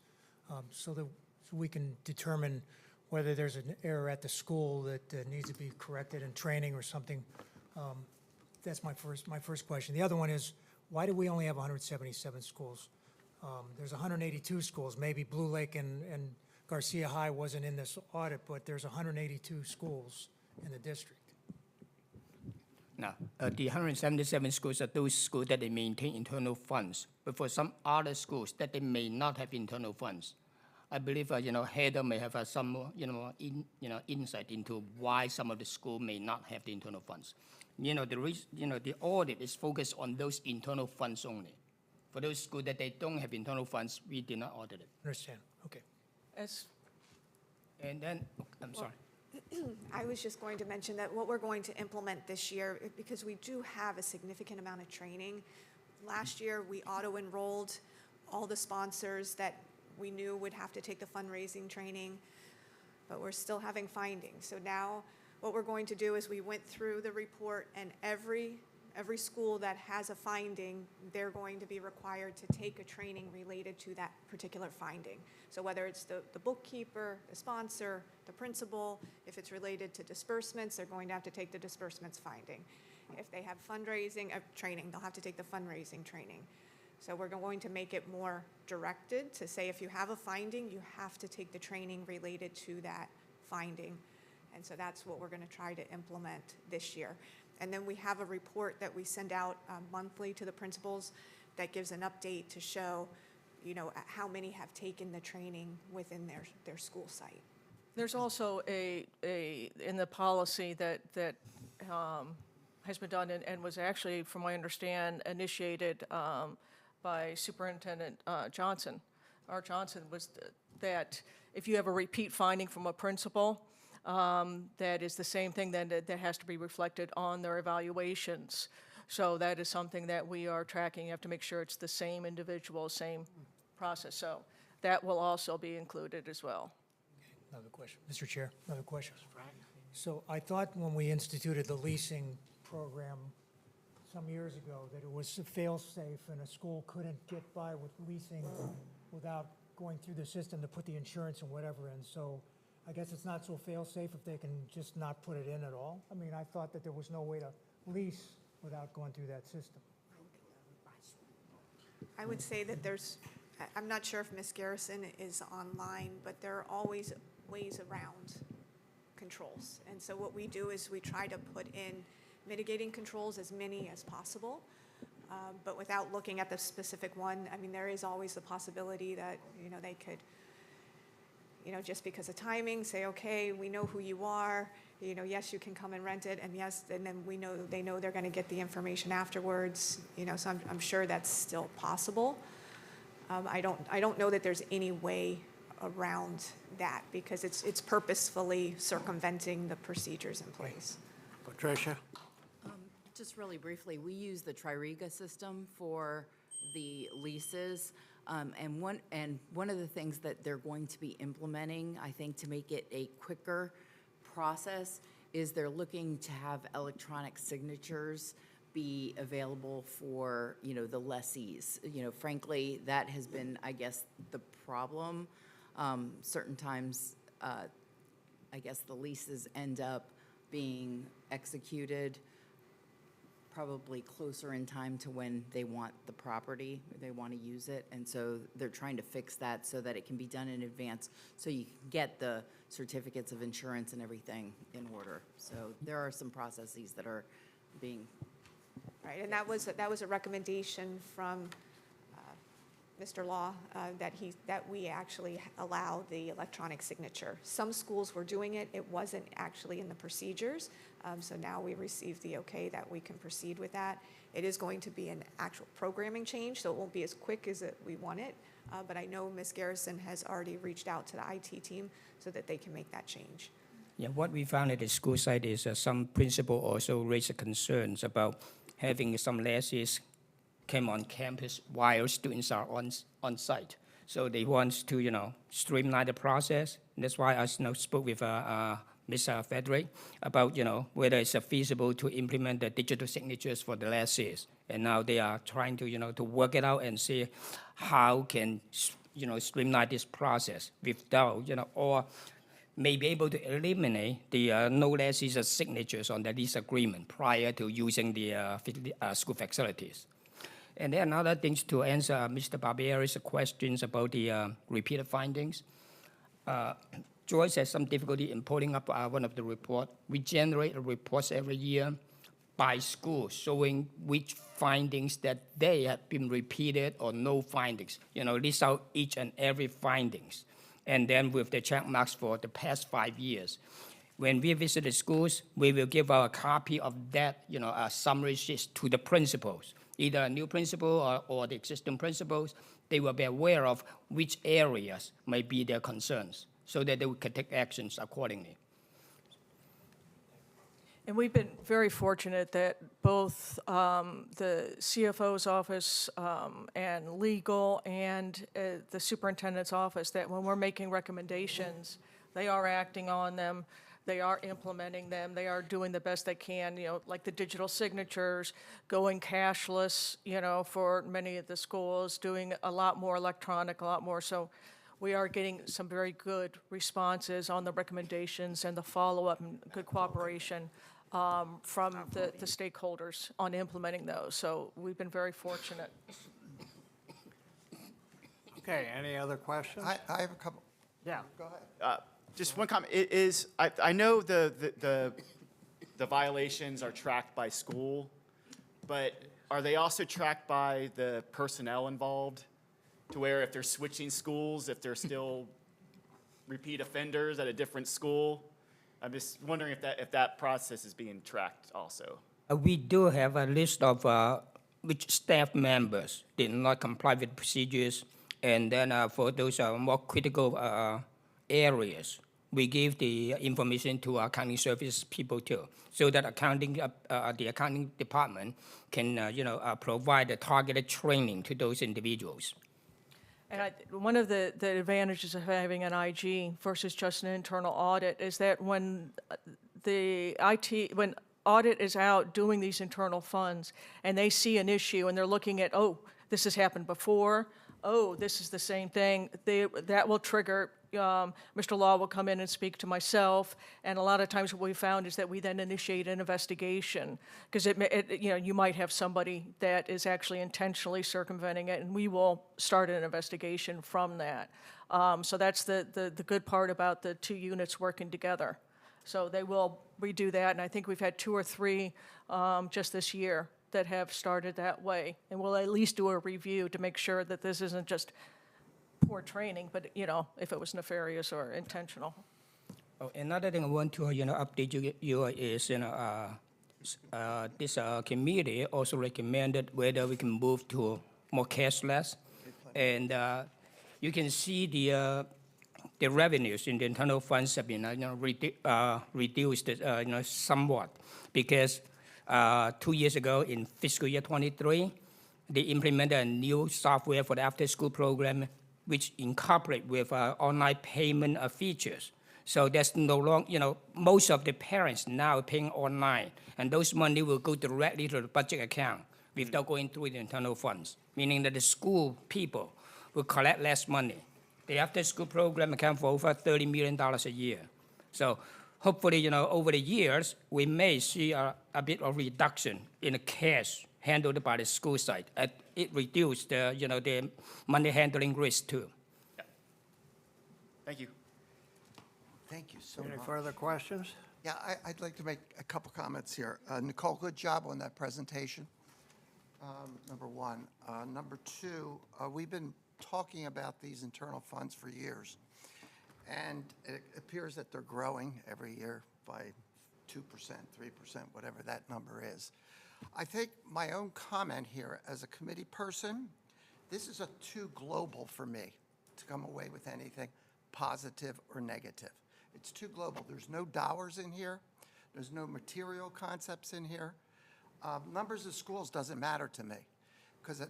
[SPEAKER 6] so that we can determine whether there's an error at the school that needs to be corrected in training or something. That's my first question. The other one is, why do we only have 177 schools? There's 182 schools. Maybe Blue Lake and Garcia High wasn't in this audit, but there's 182 schools in the district.
[SPEAKER 7] Now, the 177 schools are those schools that they maintain internal funds, but for some other schools that they may not have internal funds. I believe, Heather may have some, insight into why some of the schools may not have the internal funds. The audit is focused on those internal funds only. For those schools that they don't have internal funds, we did not audit it.
[SPEAKER 6] Understand, okay.
[SPEAKER 7] And then, I'm sorry.
[SPEAKER 1] I was just going to mention that what we're going to implement this year, because we do have a significant amount of training. Last year, we auto-enrolled all the sponsors that we knew would have to take the fundraising training, but we're still having findings. So now what we're going to do is we went through the report, and every Every school that has a finding, they're going to be required to take a training related to that particular finding. So whether it's the bookkeeper, the sponsor, the principal, if it's related to disbursements, they're going to have to take the disbursements finding. If they have fundraising training, they'll have to take the fundraising training. So we're going to make it more directed to say if you have a finding, you have to take the training related to that finding. And so that's what we're going to try to implement this year. And then we have a report that we send out monthly to the principals that gives an update to show, you know, how many have taken the training within their school site.
[SPEAKER 8] There's also in the policy that has been done and was actually, from what I understand, initiated by Superintendent Johnson. Art Johnson, was that if you have a repeat finding from a principal, that is the same thing that has to be reflected on their evaluations. So that is something that we are tracking. You have to make sure it's the same individual, same process. So that will also be included as well.
[SPEAKER 6] Another question. Mr. Chair, another question. So I thought when we instituted the leasing program some years ago that it was a fail-safe and a school couldn't get by with leasing without going through the system to put the insurance and whatever in. So I guess it's not so fail-safe if they can just not put it in at all. I mean, I thought that there was no way to lease without going through that system.
[SPEAKER 1] I would say that I'm not sure if Ms. Garrison is online, but there are always ways around controls. And so what we do is we try to put in mitigating controls, as many as possible, but without looking at the specific one. I mean, there is always the possibility that, you know, they could, you know, just because of timing, say, okay, we know who you are, you know, yes, you can come and rent it, and yes, and then they know they're going to get the information afterwards, you know, so I'm sure that's still possible. I don't know that there's any way around that because it's purposefully circumventing the procedures in place.
[SPEAKER 2] Patricia?
[SPEAKER 5] Just really briefly, we use the Tririga system for the leases. And one of the things that they're going to be implementing, I think, to make it a quicker process is they're looking to have electronic signatures be available for, you know, the lessees. You know, frankly, that has been, I guess, the problem. Certain times, I guess the leases end up being executed probably closer in time to when they want the property, they want to use it. And so they're trying to fix that so that it can be done in advance so you can get the certificates of insurance and everything in order. So there are some processes that are being.
[SPEAKER 1] Right, and that was a recommendation from Mr. Law, that we actually allow the electronic signature. Some schools were doing it. It wasn't actually in the procedures. So now we received the okay that we can proceed with that. It is going to be an actual programming change, so it won't be as quick as we want it. But I know Ms. Garrison has already reached out to the IT team so that they can make that change.
[SPEAKER 7] Yeah, what we found at the school site is some principal also raised concerns about having some lessees came on campus while students are on site. So they want to, you know, streamline the process. And that's why I spoke with Ms. Frederick about, you know, whether it's feasible to implement the digital signatures for the lessees. And now they are trying to, you know, to work it out and see how can, you know, streamline this process without, you know, or may be able to eliminate the no lessees signatures on the lease agreement prior to using the school facilities. And then another things to answer Mr. Barbieri's questions about the repeated findings. Joyce has some difficulty in pulling up one of the reports. We generate reports every year by school showing which findings that they have been repeated or no findings. You know, list out each and every findings. And then with the check marks for the past 5 years. When we visit the schools, we will give a copy of that, you know, a summary sheet to the principals, either a new principal or the existing principals. They will be aware of which areas may be their concerns so that they can take actions accordingly.
[SPEAKER 8] And we've been very fortunate that both the CFO's office and legal and the superintendent's office, that when we're making recommendations, they are acting on them. they are implementing them. They are doing the best they can, like the digital signatures, going cashless, for many of the schools, doing a lot more electronic, a lot more. So we are getting some very good responses on the recommendations and the follow-up and good cooperation from the stakeholders on implementing those. So we've been very fortunate.
[SPEAKER 2] Okay, any other questions?
[SPEAKER 4] I have a couple.
[SPEAKER 2] Yeah.
[SPEAKER 4] Go ahead.
[SPEAKER 11] Just one comment. I know the violations are tracked by school, but are they also tracked by the personnel involved? To where if they're switching schools, if they're still repeat offenders at a different school? I'm just wondering if that process is being tracked also.
[SPEAKER 7] We do have a list of which staff members did not comply with procedures, and then for those more critical areas, we give the information to our accounting service people too, so that the accounting department can provide the targeted training to those individuals.
[SPEAKER 8] And one of the advantages of having an IG versus just an internal audit is that when when audit is out doing these internal funds and they see an issue and they're looking at, oh, this has happened before, oh, this is the same thing, that will trigger, Mr. Law will come in and speak to myself, and a lot of times what we found is that we then initiate an investigation, because you might have somebody that is actually intentionally circumventing it, and we will start an investigation from that. So that's the good part about the two units working together. So they will redo that, and I think we've had 2 or 3 just this year that have started that way. And we'll at least do a review to make sure that this isn't just poor training, but, if it was nefarious or intentional.
[SPEAKER 7] Oh, another thing I want to update you is this committee also recommended whether we can move to more cashless, and you can see the revenues in the internal funds have been reduced somewhat, because 2 years ago in fiscal year 23, they implemented a new software for the after-school program, which incorporate with online payment features. So there's no longer, most of the parents now are paying online, and those money will go directly to the budget account without going through the internal funds, meaning that the school people will collect less money. The after-school program accounts for over $30 million a year. So hopefully, over the years, we may see a bit of reduction in the cash handled by the school side. It reduced the money handling risk too.
[SPEAKER 11] Yeah. Thank you.
[SPEAKER 4] Thank you so
[SPEAKER 2] Any
[SPEAKER 4] much.
[SPEAKER 2] further questions?
[SPEAKER 4] Yeah, I'd like to make a couple comments here. Nicole, good job on that presentation, number one. Number two, we've been talking about these internal funds for years, and it appears that they're growing every year by 2%, 3%, whatever that number is. I think my own comment here as a committee person, this is too global for me to come away with anything positive or negative. It's too global. There's no dollars in here. There's no material concepts in here. Numbers of schools doesn't matter to me, because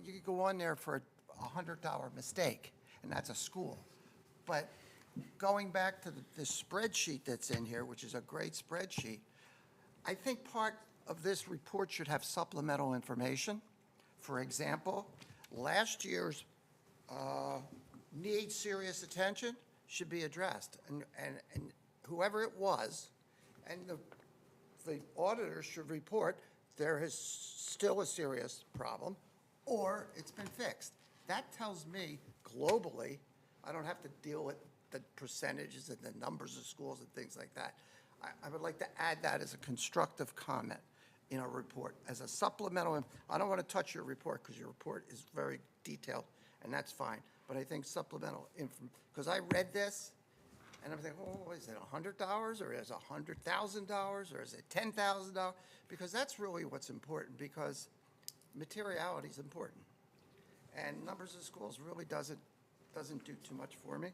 [SPEAKER 4] you could go on there for a $100 mistake, and that's a school. But going back to the spreadsheet that's in here, which is a great spreadsheet, I think part of this report should have supplemental information. For example, last year's needs serious attention should be addressed, and whoever it was, and the auditor should report there is still a serious problem, or it's been fixed. That tells me globally, I don't have to deal with the percentages and the numbers of schools and things like that. I would like to add that as a constructive comment in a report, as a supplemental. I don't want to touch your report, because your report is very detailed, and that's fine. But I think supplemental because I read this, and I'm thinking, oh, is it $100, or is it $100,000, or is it $10,000? Because that's really what's important, because materiality is important. And numbers of schools really doesn't do too much for me.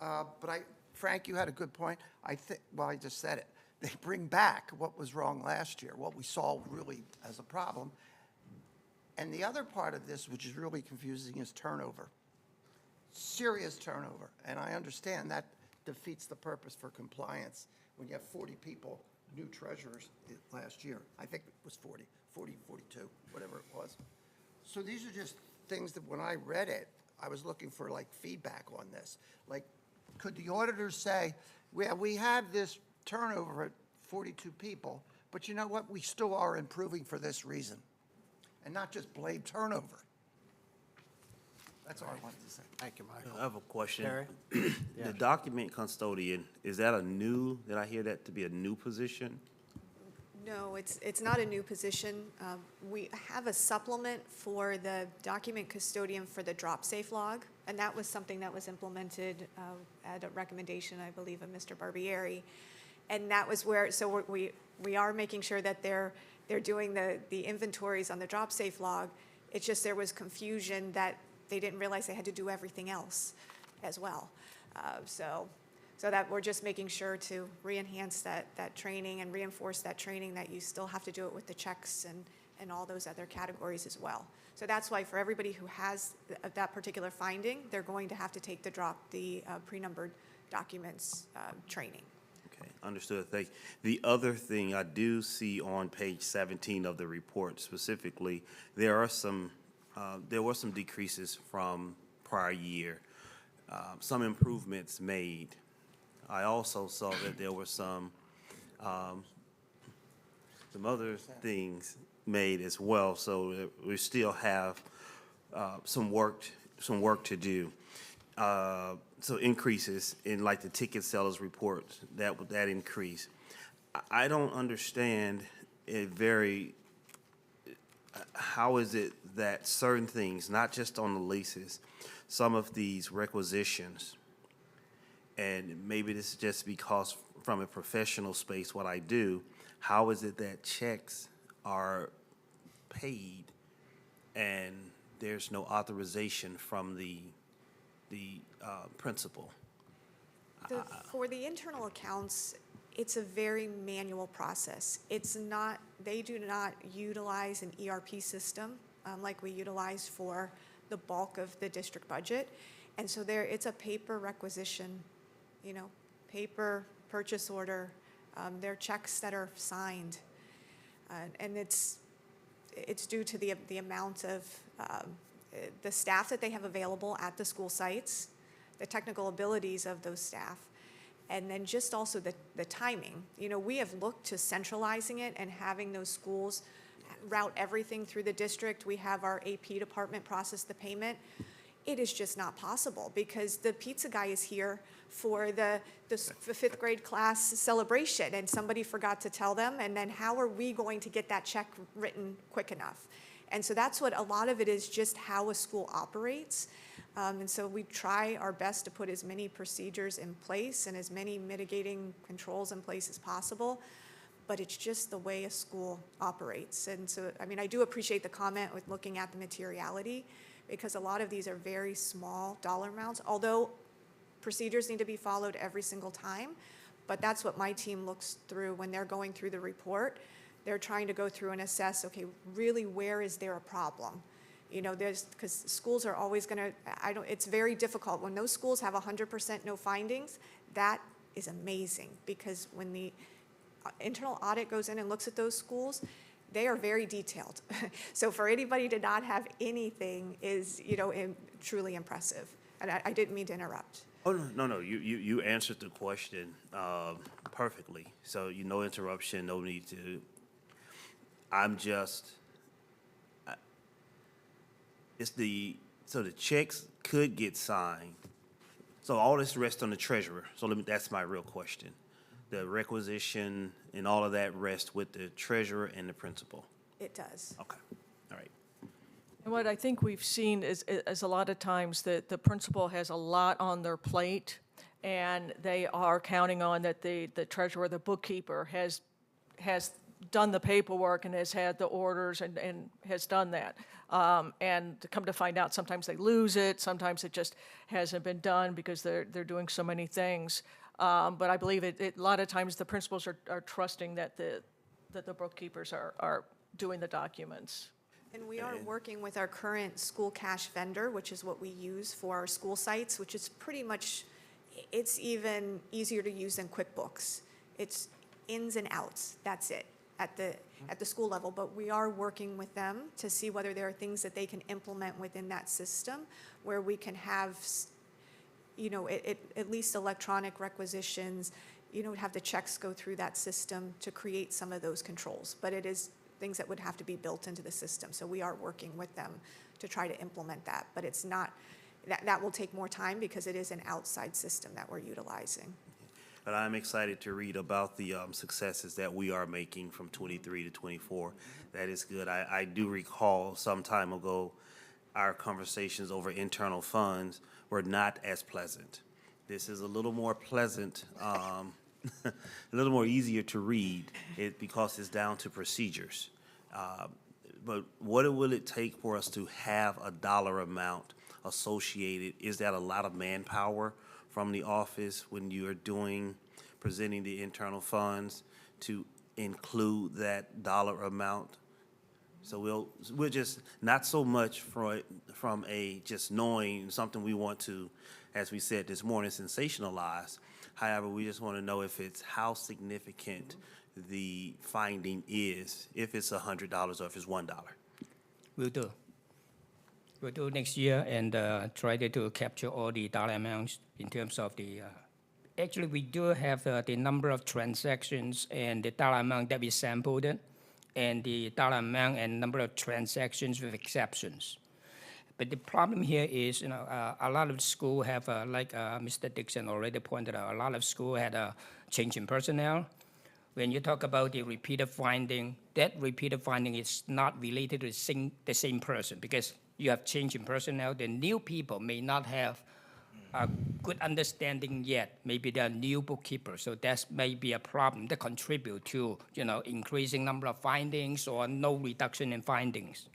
[SPEAKER 4] But Frank, you had a good point. I just said it. They bring back what was wrong last year, what we saw really as a problem. And the other part of this, which is really confusing, is turnover. Serious turnover. And I understand that defeats the purpose for compliance when you have 40 people, new treasurers last year. I think it was 40, 42, whatever it was. So these are just things that when I read it, I was looking for like feedback on this. Like, could the auditors say, we have this turnover at 42 people, but you know what? We still are improving for this reason, and not just blame turnover. That's all I wanted to say.
[SPEAKER 2] Thank you, Michael.
[SPEAKER 10] I have a question.
[SPEAKER 2] Terry?
[SPEAKER 10] The document custodian, is that did I hear that to be a new position?
[SPEAKER 1] No, it's not a new position. We have a supplement for the document custodian for the drop safe log, and that was something that was implemented at a recommendation, I believe, of Mr. Barbieri. And that was where, so we are making sure that they're doing the inventories on the drop safe log. It's just there was confusion that they didn't realize they had to do everything else as well. So that we're just making sure to re-enhance that training and reinforce that training that you still have to do it with the checks and all those other categories as well. So that's why for everybody who has that particular finding, they're going to have to take the pre-numbered documents training.
[SPEAKER 10] Okay, understood. Thank you. The other thing I do see on page 17 of the report specifically, there were some decreases from prior year, some improvements made. I also saw that there were some other things made as well, so we still have some work to do. So increases in like the ticket sellers report, that increase. I don't understand how is it that certain things, not just on the leases, some of these requisitions, and maybe this is just because from a professional space what I do, how is it that checks are paid and there's no authorization from the principal?
[SPEAKER 1] For the internal accounts, it's a very manual process. They do not utilize an ERP system like we utilize for the bulk of the district budget. And so it's a paper requisition, paper purchase order. They're checks that are signed. And it's due to the amount of the staff that they have available at the school sites, the technical abilities of those staff, and then just also the timing. We have looked to centralizing it and having those schools route everything through the district. We have our AP department process the payment. It is just not possible because the pizza guy is here for the fifth grade class celebration and somebody forgot to tell them, and then how are we going to get that check written quick enough? And so that's what a lot of it is, just how a school operates. And so we try our best to put as many procedures in place and as many mitigating controls in place as possible, but it's just the way a school operates. And so, I do appreciate the comment with looking at the materiality, because a lot of these are very small dollar amounts, although procedures need to be followed every single time. But that's what my team looks through when they're going through the report. They're trying to go through and assess, okay, really, where is there a problem? Because schools are always it's very difficult. When those schools have 100% no findings, that is amazing, because when the internal audit goes in and looks at those schools, they are very detailed. So for anybody to not have anything is, truly impressive. And I didn't mean to interrupt.
[SPEAKER 10] Oh, no, you answered the question perfectly. So no interruption, no need to. So the checks could get signed. So all this rests on the treasurer. So that's my real question. The requisition and all of that rests with the treasurer and the principal.
[SPEAKER 1] It does.
[SPEAKER 10] Okay, all right.
[SPEAKER 8] And what I think we've seen is a lot of times that the principal has a lot on their plate, and they are counting on that the treasurer, the bookkeeper, has done the paperwork and has had the orders and has done that. And to come to find out, sometimes they lose it, sometimes it just hasn't been done because they're doing so many things. But I believe a lot of times the principals are trusting that the bookkeepers are doing the documents.
[SPEAKER 1] And we are working with our current school cash vendor, which is what we use for our school sites, which is pretty much, It's even easier to use than QuickBooks. It's ins and outs, that's it, at the school level. But we are working with them to see whether there are things that they can implement within that system where we can have, at least electronic requisitions, have the checks go through that system to create some of those controls. But it is things that would have to be built into the system. So we are working with them to try to implement that. But it's not, that will take more time because it is an outside system that we're utilizing.
[SPEAKER 10] But I'm excited to read about the successes that we are making from 23 to 24. That is good. I do recall some time ago, our conversations over internal funds were not as pleasant. This is a little more pleasant, a little more easier to read because it's down to procedures. But what will it take for us to have a dollar amount associated? Is that a lot of manpower from the office when you are presenting the internal funds to include that dollar amount? So we're just not so much from a just knowing something we want to, as we said this morning, sensationalize. However, we just want to know if it's how significant the finding is, if it's $100 or if it's $1.
[SPEAKER 7] Will do. We'll do next year and try to capture all the dollar amounts in terms of the. Actually, we do have the number of transactions and the dollar amount that we sampled it, and the dollar amount and number of transactions with exceptions. But the problem here is, a lot of schools have, like Mr. Dixon already pointed out, a lot of schools had a change in personnel. When you talk about the repeated finding, that repeated finding is not related to the same person because you have change in personnel. The new people may not have a good understanding yet. Maybe they're new bookkeepers, so that may be a problem that contribute to, increasing number of findings or no reduction in findings.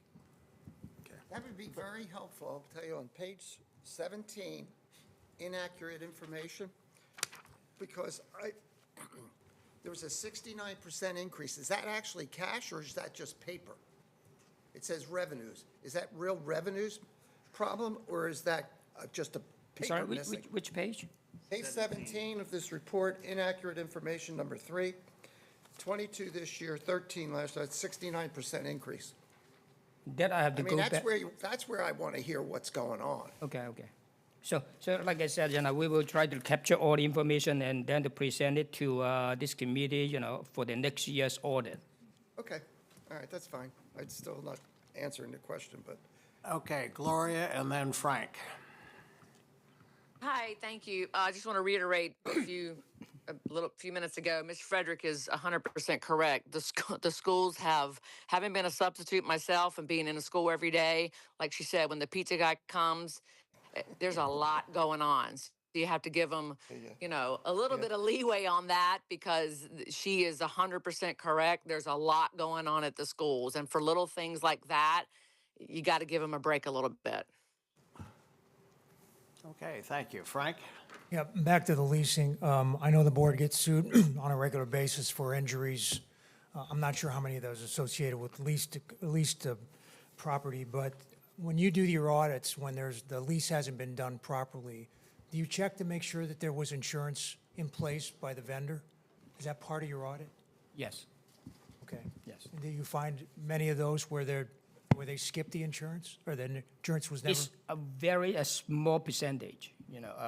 [SPEAKER 4] That would be very helpful. I'll tell you on page 17, inaccurate information, because there was a 69% increase. Is that actually cash or is that just paper? It says revenues. Is that real revenues problem or is that just a paper
[SPEAKER 7] Sorry,
[SPEAKER 4] missing?
[SPEAKER 7] which page?
[SPEAKER 4] Page 17 of this report, inaccurate information number 3, 22 this year, 13 last year, that's 69% increase.
[SPEAKER 7] That I have to
[SPEAKER 4] I mean,
[SPEAKER 7] go back.
[SPEAKER 4] that's where I want to hear what's going on.
[SPEAKER 7] Okay. So like I said, we will try to capture all the information and then to present it to this committee, for the next year's audit.
[SPEAKER 4] Okay, all right, that's fine. I'm still not answering the question, but.
[SPEAKER 2] Okay, Gloria and then Frank.
[SPEAKER 12] Hi, thank you. I just want to reiterate a few minutes ago, Ms. Frederick is 100% correct. The schools having been a substitute myself and being in a school every day, like she said, when the pizza guy comes, there's a lot going on. So you have to give them, a little bit of leeway on that because she is 100% correct. There's a lot going on at the schools. And for little things like that, you got to give them a break a little bit.
[SPEAKER 2] Okay, thank you. Frank?
[SPEAKER 6] Yeah, back to the leasing. I know the board gets sued on a regular basis for injuries. I'm not sure how many of those are associated with leased property, but when you do your audits, when the lease hasn't been done properly, do you check to make sure that there was insurance in place by the vendor? Is that part of your audit?
[SPEAKER 7] Yes.
[SPEAKER 6] Okay.
[SPEAKER 7] Yes.
[SPEAKER 6] And do you find many of those where they skip the insurance or the insurance was never?
[SPEAKER 7] It's a small percentage.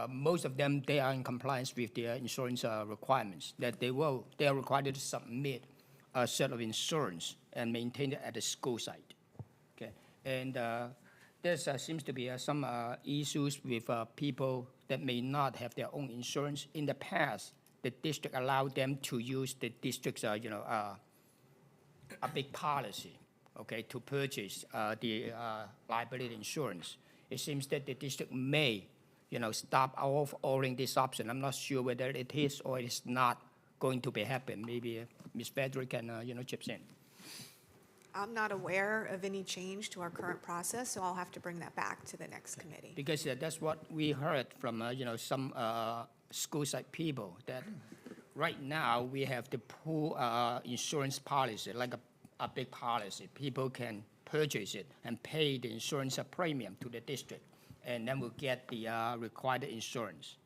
[SPEAKER 7] Most of them, they are in compliance with their insurance requirements, that they are required to submit a set of insurance and maintain it at the school site. Okay, and there seems to be some issues with people that may not have their own insurance. In the past, the district allowed them to use the district's, a big policy, okay, to purchase the liability insurance. It seems that the district may, stop offering this option. I'm not sure whether it is or it's not going to be happen. Maybe Ms. Frederick can, chip in.
[SPEAKER 1] I'm not aware of any change to our current process, so I'll have to bring that back to the next committee.
[SPEAKER 7] Because that's what we heard from, some school site people, that right now we have the pool insurance policy, like a big policy. People can purchase it and pay the insurance premium to the district, and then we'll get the required insurance.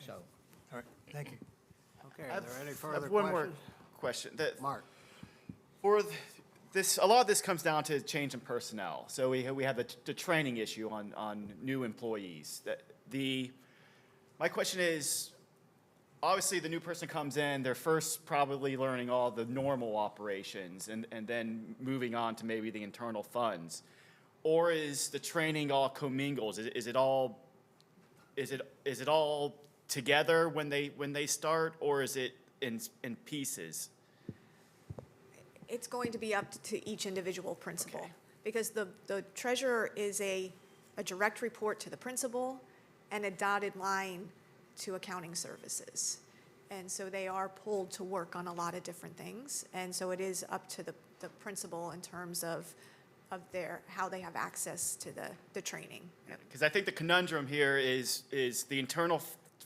[SPEAKER 7] So,
[SPEAKER 6] All right, thank you.
[SPEAKER 2] Okay, are there any
[SPEAKER 11] I
[SPEAKER 2] further
[SPEAKER 11] have one more
[SPEAKER 2] questions?
[SPEAKER 11] question.
[SPEAKER 2] Mark?
[SPEAKER 11] For this, a lot of this comes down to change in personnel. So we have the training issue on new employees. My question is, obviously, the new person comes in, they're first probably learning all the normal operations and then moving on to maybe the internal funds. Or is the training all commingled? Is it all together when they start, or is it in pieces?
[SPEAKER 1] It's going to be up to each individual principal.
[SPEAKER 11] Okay.
[SPEAKER 1] Because the treasurer is a direct report to the principal and a dotted line to accounting services. And so they are pulled to work on a lot of different things. And so it is up to the principal in terms of how they have access to the training.
[SPEAKER 11] Because I think the conundrum here is the internal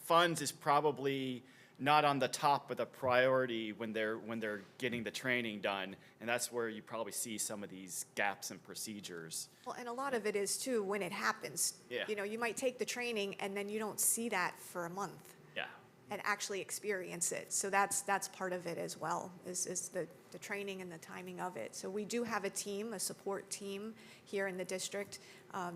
[SPEAKER 11] funds is probably not on the top of the priority when they're getting the training done, and that's where you probably see some of these gaps in procedures.
[SPEAKER 1] Well, and a lot of it is too, when it happens.
[SPEAKER 11] Yeah.
[SPEAKER 1] You know, you might take the training and then you don't see that for a month
[SPEAKER 11] Yeah.
[SPEAKER 1] and actually experience it. So that's part of it as well, is the training and the timing of it. So we do have a team, a support team here in the district.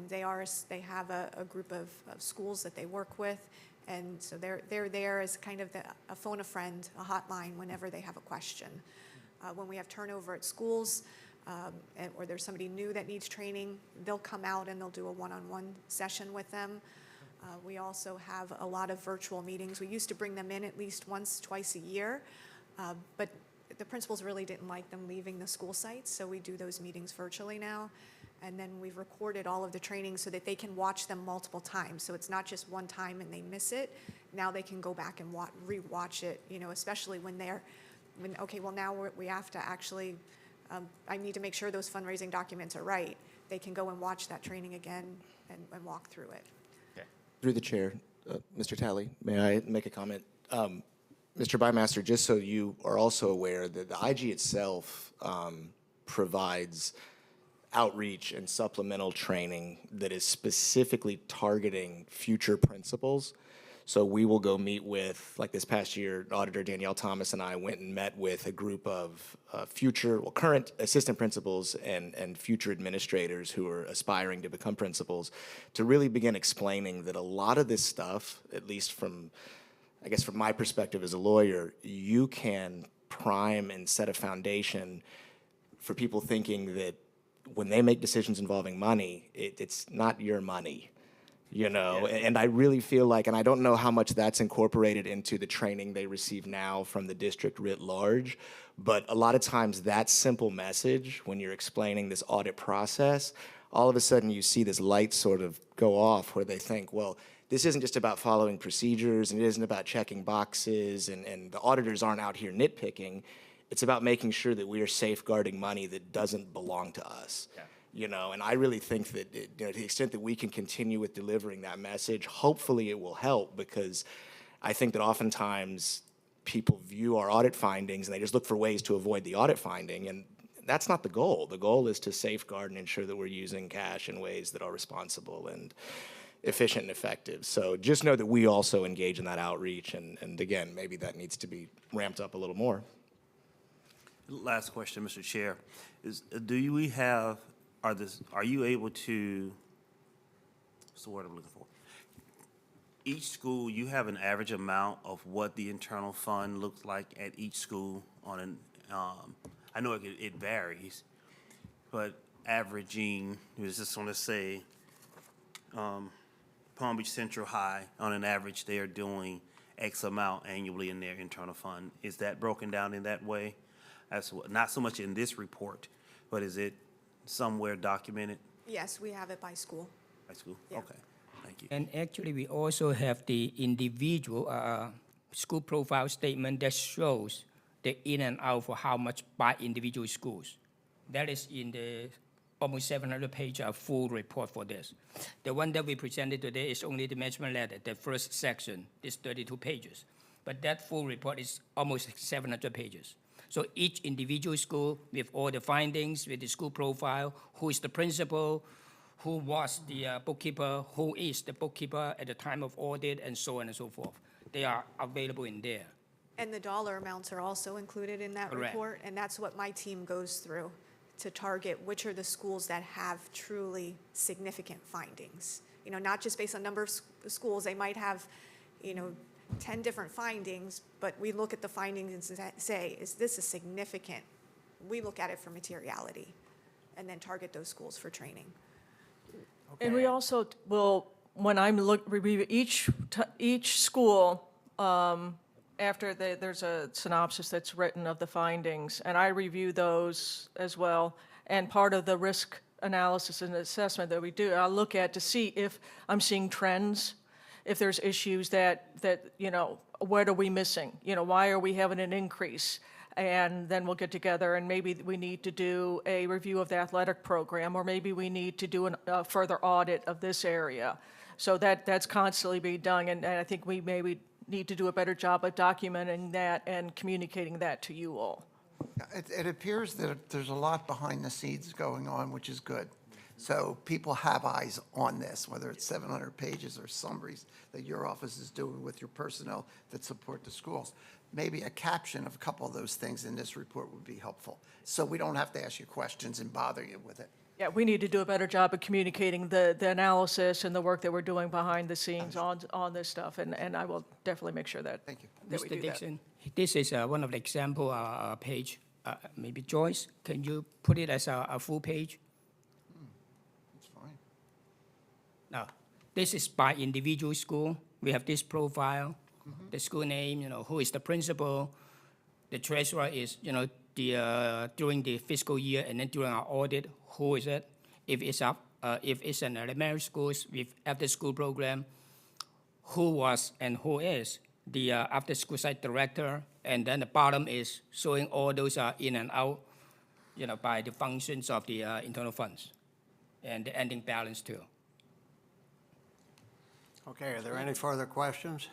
[SPEAKER 1] They have a group of schools that they work with. And so they're there as kind of a phone a friend, a hotline whenever they have a question. When we have turnover at schools, or there's somebody new that needs training, they'll come out and they'll do a one-on-one session with them. We also have a lot of virtual meetings. We used to bring them in at least once, twice a year, but the principals really didn't like them leaving the school sites, so we do those meetings virtually now. And then we've recorded all of the trainings so that they can watch them multiple times. So it's not just one time and they miss it. Now they can go back and re-watch it, you know, especially okay, well, now we have to actually, I need to make sure those fundraising documents are right. They can go and watch that training again and walk through it.
[SPEAKER 11] Okay.
[SPEAKER 9] Through the chair, Mr. Talley, may I make a comment? Mr. Bymaster, just so you are also aware that the IG itself provides outreach and supplemental training that is specifically targeting future principals. So we will go meet with, like this past year, Auditor Danielle Thomas and I went and met with a group of current assistant principals and future administrators who are aspiring to become principals to really begin explaining that a lot of this stuff, at least from my perspective as a lawyer, you can prime and set a foundation for people thinking that when they make decisions involving money, it's not your money, you know?
[SPEAKER 11] Yeah.
[SPEAKER 9] And I really feel like, and I don't know how much that's incorporated into the training they receive now from the district writ large, but a lot of times that simple message, when you're explaining this audit process, all of a sudden you see this light sort of go off where they think, well, this isn't just about following procedures and it isn't about checking boxes and the auditors aren't out here nitpicking. It's about making sure that we are safeguarding money that doesn't belong to us.
[SPEAKER 11] Yeah.
[SPEAKER 9] You know, and I really think that to the extent that we can continue with delivering that message, hopefully it will help, because I think that oftentimes people view our audit findings and they just look for ways to avoid the audit finding, and that's not the goal. The goal is to safeguard and ensure that we're using cash in ways that are responsible and efficient and effective. So just know that we also engage in that outreach, and again, maybe that needs to be ramped up a little more.
[SPEAKER 10] Last question, Mr. Chair, is are you able to, what's the word I'm looking for? Each school, you have an average amount of what the internal fund looks like at each school on an, I know it varies, but averaging, I just want to say, Palm Beach Central High, on an average, they are doing X amount annually in their internal fund. Is that broken down in that way? Not so much in this report, but is it somewhere documented
[SPEAKER 1] Yes, we have it by school.
[SPEAKER 10] by school?
[SPEAKER 1] Yeah.
[SPEAKER 10] Okay, thank you.
[SPEAKER 7] and actually, we also have the individual school profile statement that shows the in and out for how much by individual schools. That is in the almost 700 page full report for this. The one that we presented today is only the management letter. The first section is 32 pages, but that full report is almost 700 pages. So each individual school with all the findings, with the school profile, who is the principal, who was the bookkeeper, who is the bookkeeper at the time of audit, and so on and so forth. they are available in there.
[SPEAKER 1] And the dollar amounts are also included in that
[SPEAKER 7] Correct.
[SPEAKER 1] report, and that's what my team goes through to target which are the schools that have truly significant findings. You know, not just based on number of schools, they might have, 10 different findings, but we look at the findings and say, is this a significant? We look at it for materiality, and then target those schools for training.
[SPEAKER 8] And we also will, when I'm review each school, after there's a synopsis that's written of the findings, and I review those as well. And part of the risk analysis and assessment that we do, I look at to see if I'm seeing trends, if there's issues that what are we missing? Why are we having an increase? And then we'll get together and maybe we need to do a review of the athletic program, or maybe we need to do a further audit of this area. So that's constantly being done, and I think we maybe need to do a better job of documenting that and communicating that to you all.
[SPEAKER 4] It appears that there's a lot behind the scenes going on, which is good. So people have eyes on this, whether it's 700 pages or summaries that your office is doing with your personnel that support the schools. Maybe a caption of a couple of those things in this report would be helpful, so we don't have to ask you questions and bother you with it.
[SPEAKER 8] Yeah, we need to do a better job of communicating the analysis and the work that we're doing behind the scenes on this stuff, and I will definitely make sure that.
[SPEAKER 4] Thank you.
[SPEAKER 8] that we
[SPEAKER 7] Mr.
[SPEAKER 8] do that.
[SPEAKER 7] Dixon, this is one of the example page. Maybe Joyce, can you put it as a full page?
[SPEAKER 4] It's fine.
[SPEAKER 7] Now, this is by individual school. We have this profile, the school name, who is the principal. The treasurer is, during the fiscal year, and then during our audit, who is it? If it's an elementary schools with after-school program, who was and who is the after-school site director, and then the bottom is showing all those in and out, by the functions of the internal funds, and the ending balance too.
[SPEAKER 2] Okay, are there any further questions?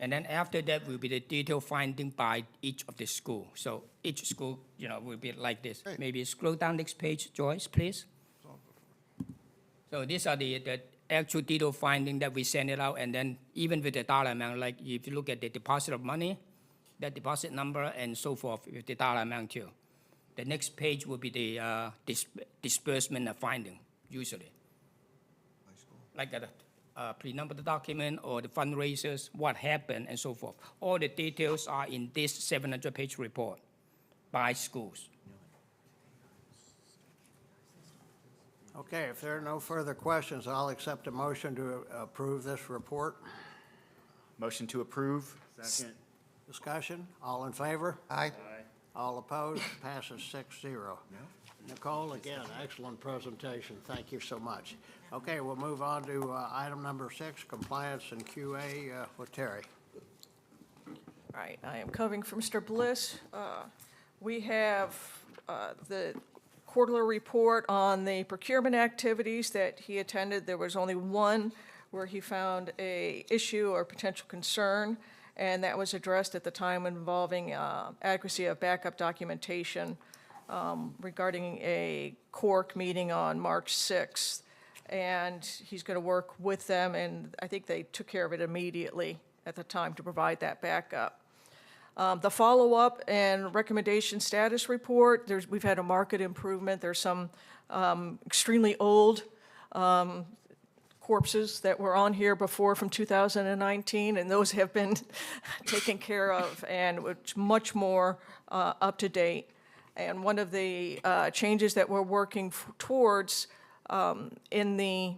[SPEAKER 7] And then after that will be the detailed finding by each of the school. So each school, will be like this.
[SPEAKER 4] Great.
[SPEAKER 7] Maybe scroll down next page, Joyce, please. So these are the actual detailed finding that we send it out, and then even with the dollar amount, like if you look at the deposit of money, that deposit number, and so forth with the dollar amount too. The next page will be the disbursement of finding, usually. Like the pre-numbered document or the fundraisers, what happened, and so forth. All the details are in this 700-page report by schools.
[SPEAKER 2] Okay, if there are no further questions, I'll accept a motion to approve this report.
[SPEAKER 11] Motion to approve. Second.
[SPEAKER 2] Discussion, all in favor?
[SPEAKER 4] Aye.
[SPEAKER 2] All opposed? Passes 6-0. Nicole, again, excellent presentation. Thank you so much. Okay, we'll move on to item number 6, compliance and QA with Terry.
[SPEAKER 8] Right, I am covering for Mr. Bliss. We have the quarterly report on the procurement activities that he attended. There was only one where he found a issue or potential concern, and that was addressed at the time involving adequacy of backup documentation regarding a Cork meeting on March 6th. And he's going to work with them, and I think they took care of it immediately at the time to provide that backup. The follow-up and recommendation status report, we've had a market improvement. There's some extremely old corpses that were on here before from 2019, and those have been taken care of, and it's much more up to date. And one of the changes that we're working towards in the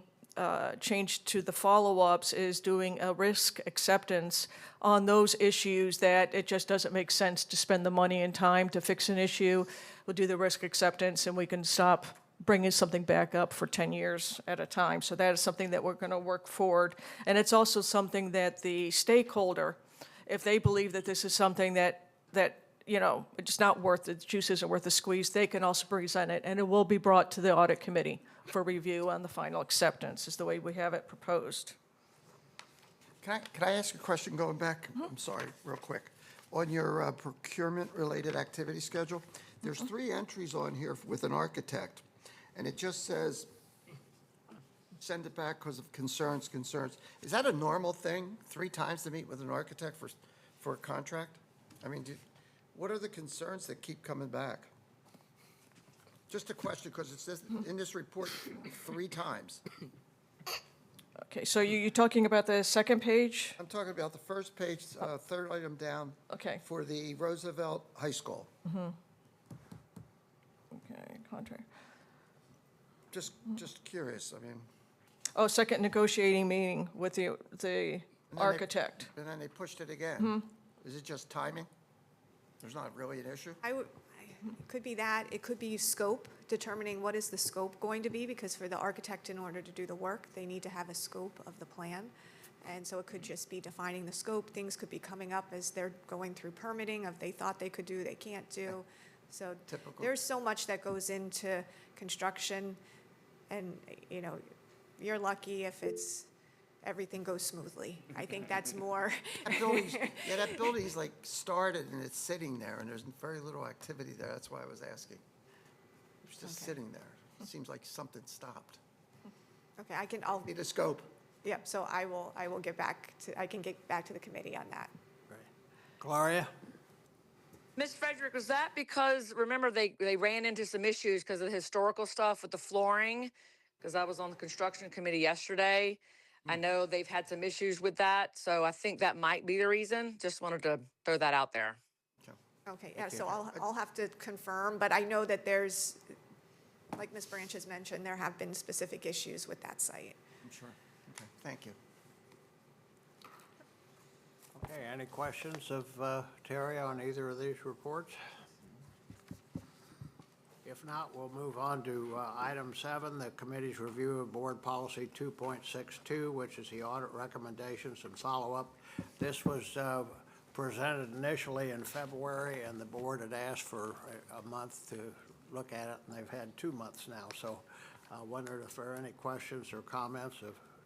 [SPEAKER 8] change to the follow-ups is doing a risk acceptance on those issues that it just doesn't make sense to spend the money and time to fix an issue. We'll do the risk acceptance, and we can stop bringing something back up for 10 years at a time. So that is something that we're going to work forward. And it's also something that the stakeholder, if they believe that this is something that it's not worth, the juice isn't worth the squeeze, they can also present it, and it will be brought to the audit committee for review on the final acceptance, is the way we have it proposed.
[SPEAKER 4] Can I ask a question going back? I'm sorry, real quick. On your procurement-related activity schedule, there's 3 entries on here with an architect, and it just says send it back because of concerns. Is that a normal thing, 3 times to meet with an architect for a contract? I mean, what are the concerns that keep coming back? Just a question, because it's in this report 3 times.
[SPEAKER 8] Okay, so you're talking about the second page?
[SPEAKER 4] I'm talking about the first page, third item down.
[SPEAKER 8] Okay.
[SPEAKER 4] For the Roosevelt High School.
[SPEAKER 8] Okay, contract.
[SPEAKER 4] Just curious, I mean.
[SPEAKER 8] Oh, second negotiating meeting with the
[SPEAKER 4] they-
[SPEAKER 8] architect.
[SPEAKER 4] And then they pushed it again. Is it just timing? There's not really an issue?
[SPEAKER 1] It could be that, it could be scope, determining what is the scope going to be, because for the architect, in order to do the work, they need to have a scope of the plan. And so it could just be defining the scope, things could be coming up as they're going through permitting of they thought they could do, they can't do. So
[SPEAKER 4] Typical.
[SPEAKER 1] there's so much that goes into construction, and, you know, you're lucky if everything goes smoothly. I think that's more.
[SPEAKER 4] That building's like started and it's sitting there and there's very little activity there. That's why I was asking. It's just
[SPEAKER 1] Okay.
[SPEAKER 4] sitting there. It seems like something stopped.
[SPEAKER 1] Okay, I'll,
[SPEAKER 4] Need a scope.
[SPEAKER 1] yeah, so I will get back to, I can get back to the committee on that.
[SPEAKER 2] Great. Gloria?
[SPEAKER 12] Ms. Frederick, was that because, remember, they ran into some issues because of the historical stuff with the flooring? Because I was on the construction committee yesterday. I know they've had some issues with that, so I think that might be the reason. Just wanted to throw that out there.
[SPEAKER 1] Okay, yeah, so I'll have to confirm, but I know that there's, like Ms. Branch has mentioned, there have been specific issues with that site.
[SPEAKER 4] I'm sure. Okay, thank you.
[SPEAKER 2] Okay, any questions of Terry on either of these reports? If not, we'll move on to item 7, the committee's review of Board Policy 2.62, which is the audit recommendations and follow-up. This was presented initially in February, and the board had asked for a month to look at it, and they've had 2 months now. So I wondered if there are any questions or comments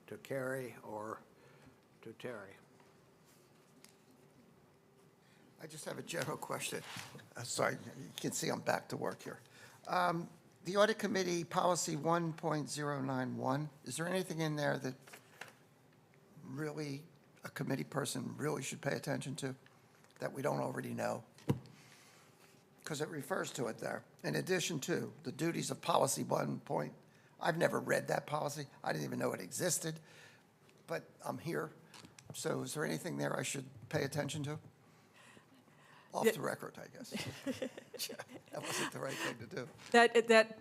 [SPEAKER 2] to Carrie or to Terry.
[SPEAKER 4] I just have a general question. Sorry, you can see I'm back to work here. The Audit Committee Policy 1.091, is there anything in there that really a committee person really should pay attention to that we don't already know? Because it refers to it there. In addition to the duties of Policy 1. I've never read that policy. I didn't even know it existed, but I'm here. So is there anything there I should pay attention to? Off the record, I guess. That wasn't the right thing to do.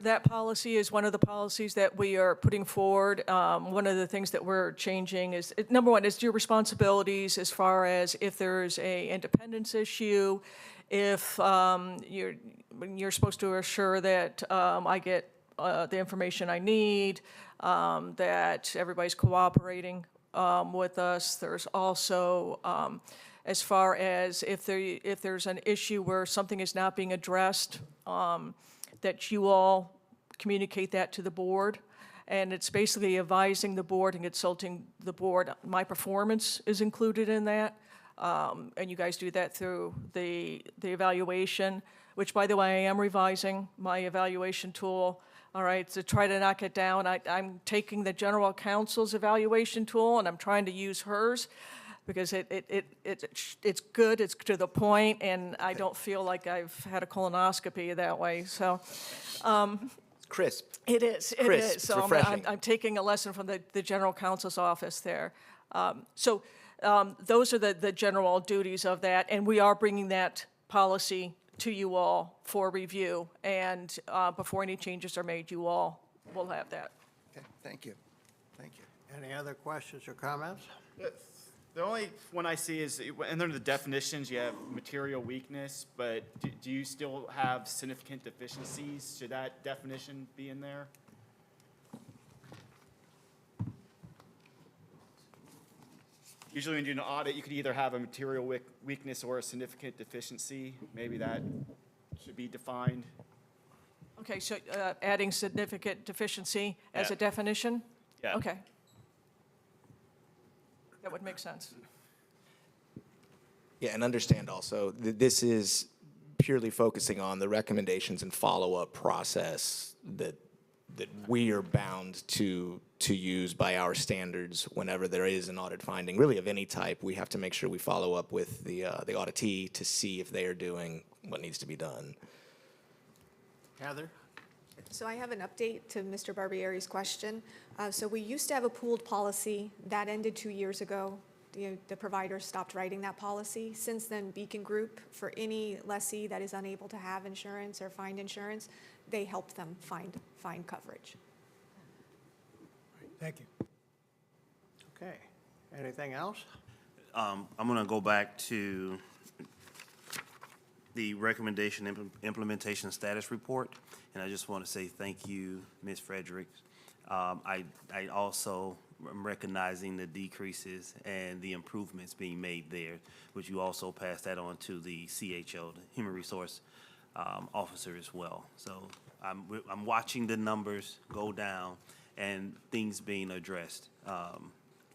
[SPEAKER 8] That policy is one of the policies that we are putting forward. One of the things that we're changing is, number one, is your responsibilities as far as if there's a independence issue, if you're supposed to assure that I get the information I need, that everybody's cooperating with us. There's also as far as if there's an issue where something is not being addressed, that you all communicate that to the board. And it's basically advising the board and consulting the board. My performance is included in that. And you guys do that through the evaluation, which, by the way, I am revising my evaluation tool. All right, to try to knock it down. I'm taking the general counsel's evaluation tool and I'm trying to use hers, because it's good, it's to the point, and I don't feel like I've had a colonoscopy that way, so.
[SPEAKER 9] Crisp.
[SPEAKER 8] It is, it
[SPEAKER 9] Crisp,
[SPEAKER 8] is.
[SPEAKER 9] it's
[SPEAKER 8] So
[SPEAKER 9] refreshing.
[SPEAKER 8] I'm taking a lesson from the general counsel's office there. Those are the general duties of that, and we are bringing that policy to you all for review, and before any changes are made, you all will have that.
[SPEAKER 4] Okay, thank you. Thank you.
[SPEAKER 2] Any other questions or comments?
[SPEAKER 11] The only one I see is, and under the definitions, you have material weakness, but do you still have significant deficiencies? Should that definition be in there? Usually when you do an audit, you could either have a material weakness or a significant deficiency. Maybe that should be defined.
[SPEAKER 8] Okay, so adding significant deficiency as a
[SPEAKER 11] Yeah.
[SPEAKER 8] definition?
[SPEAKER 11] Yeah.
[SPEAKER 8] Okay. That would make sense.
[SPEAKER 9] Yeah, and understand also that this is purely focusing on the recommendations and follow-up process that we are bound to use by our standards whenever there is an audit finding, really of any type. We have to make sure we follow up with the auditee to see if they are doing what needs to be done.
[SPEAKER 2] Heather?
[SPEAKER 1] So I have an update to Mr. Barbieri's question. So we used to have a pooled policy. That ended 2 years ago. The provider stopped writing that policy. Since then, Beacon Group, for any lessee that is unable to have insurance or find insurance, they help them find coverage.
[SPEAKER 6] Thank you.
[SPEAKER 2] Okay. Anything else?
[SPEAKER 10] I'm going to go back to the recommendation implementation status report, and I just want to say thank you, Ms. Frederick. I also am recognizing the decreases and the improvements being made there, which you also passed that on to the CHO, the Human Resource Officer as well. So I'm watching the numbers go down and things being addressed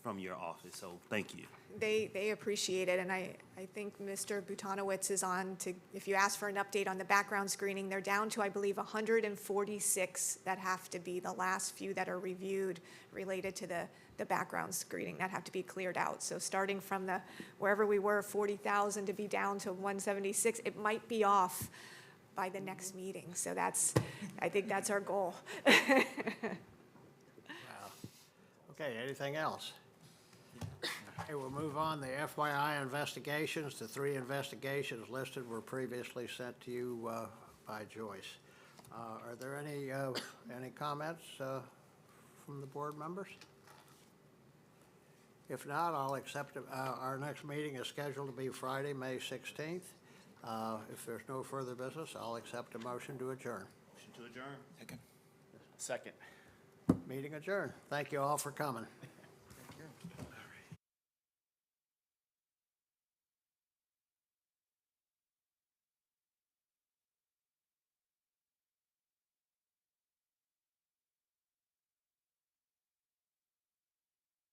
[SPEAKER 10] from your office, so thank you.
[SPEAKER 1] They appreciate it, and I think Mr. Butanowicz is on to, if you ask for an update on the background screening, they're down to, I believe, 146 that have to be the last few that are reviewed related to the background screening that have to be cleared out. So starting from wherever we were, 40,000 to be down to 176, it might be off by the next meeting. So I think that's our goal.
[SPEAKER 2] Okay, anything else? Okay, we'll move on. The FYI investigations, the 3 investigations listed were previously sent to you by Joyce. Are there any comments from the board members? If not, I'll accept it. Our next meeting is scheduled to be Friday, May 16th. If there's no further business, I'll accept a motion to adjourn.
[SPEAKER 10] Motion to adjourn.
[SPEAKER 11] Second.
[SPEAKER 2] Meeting adjourned. Thank you all for coming.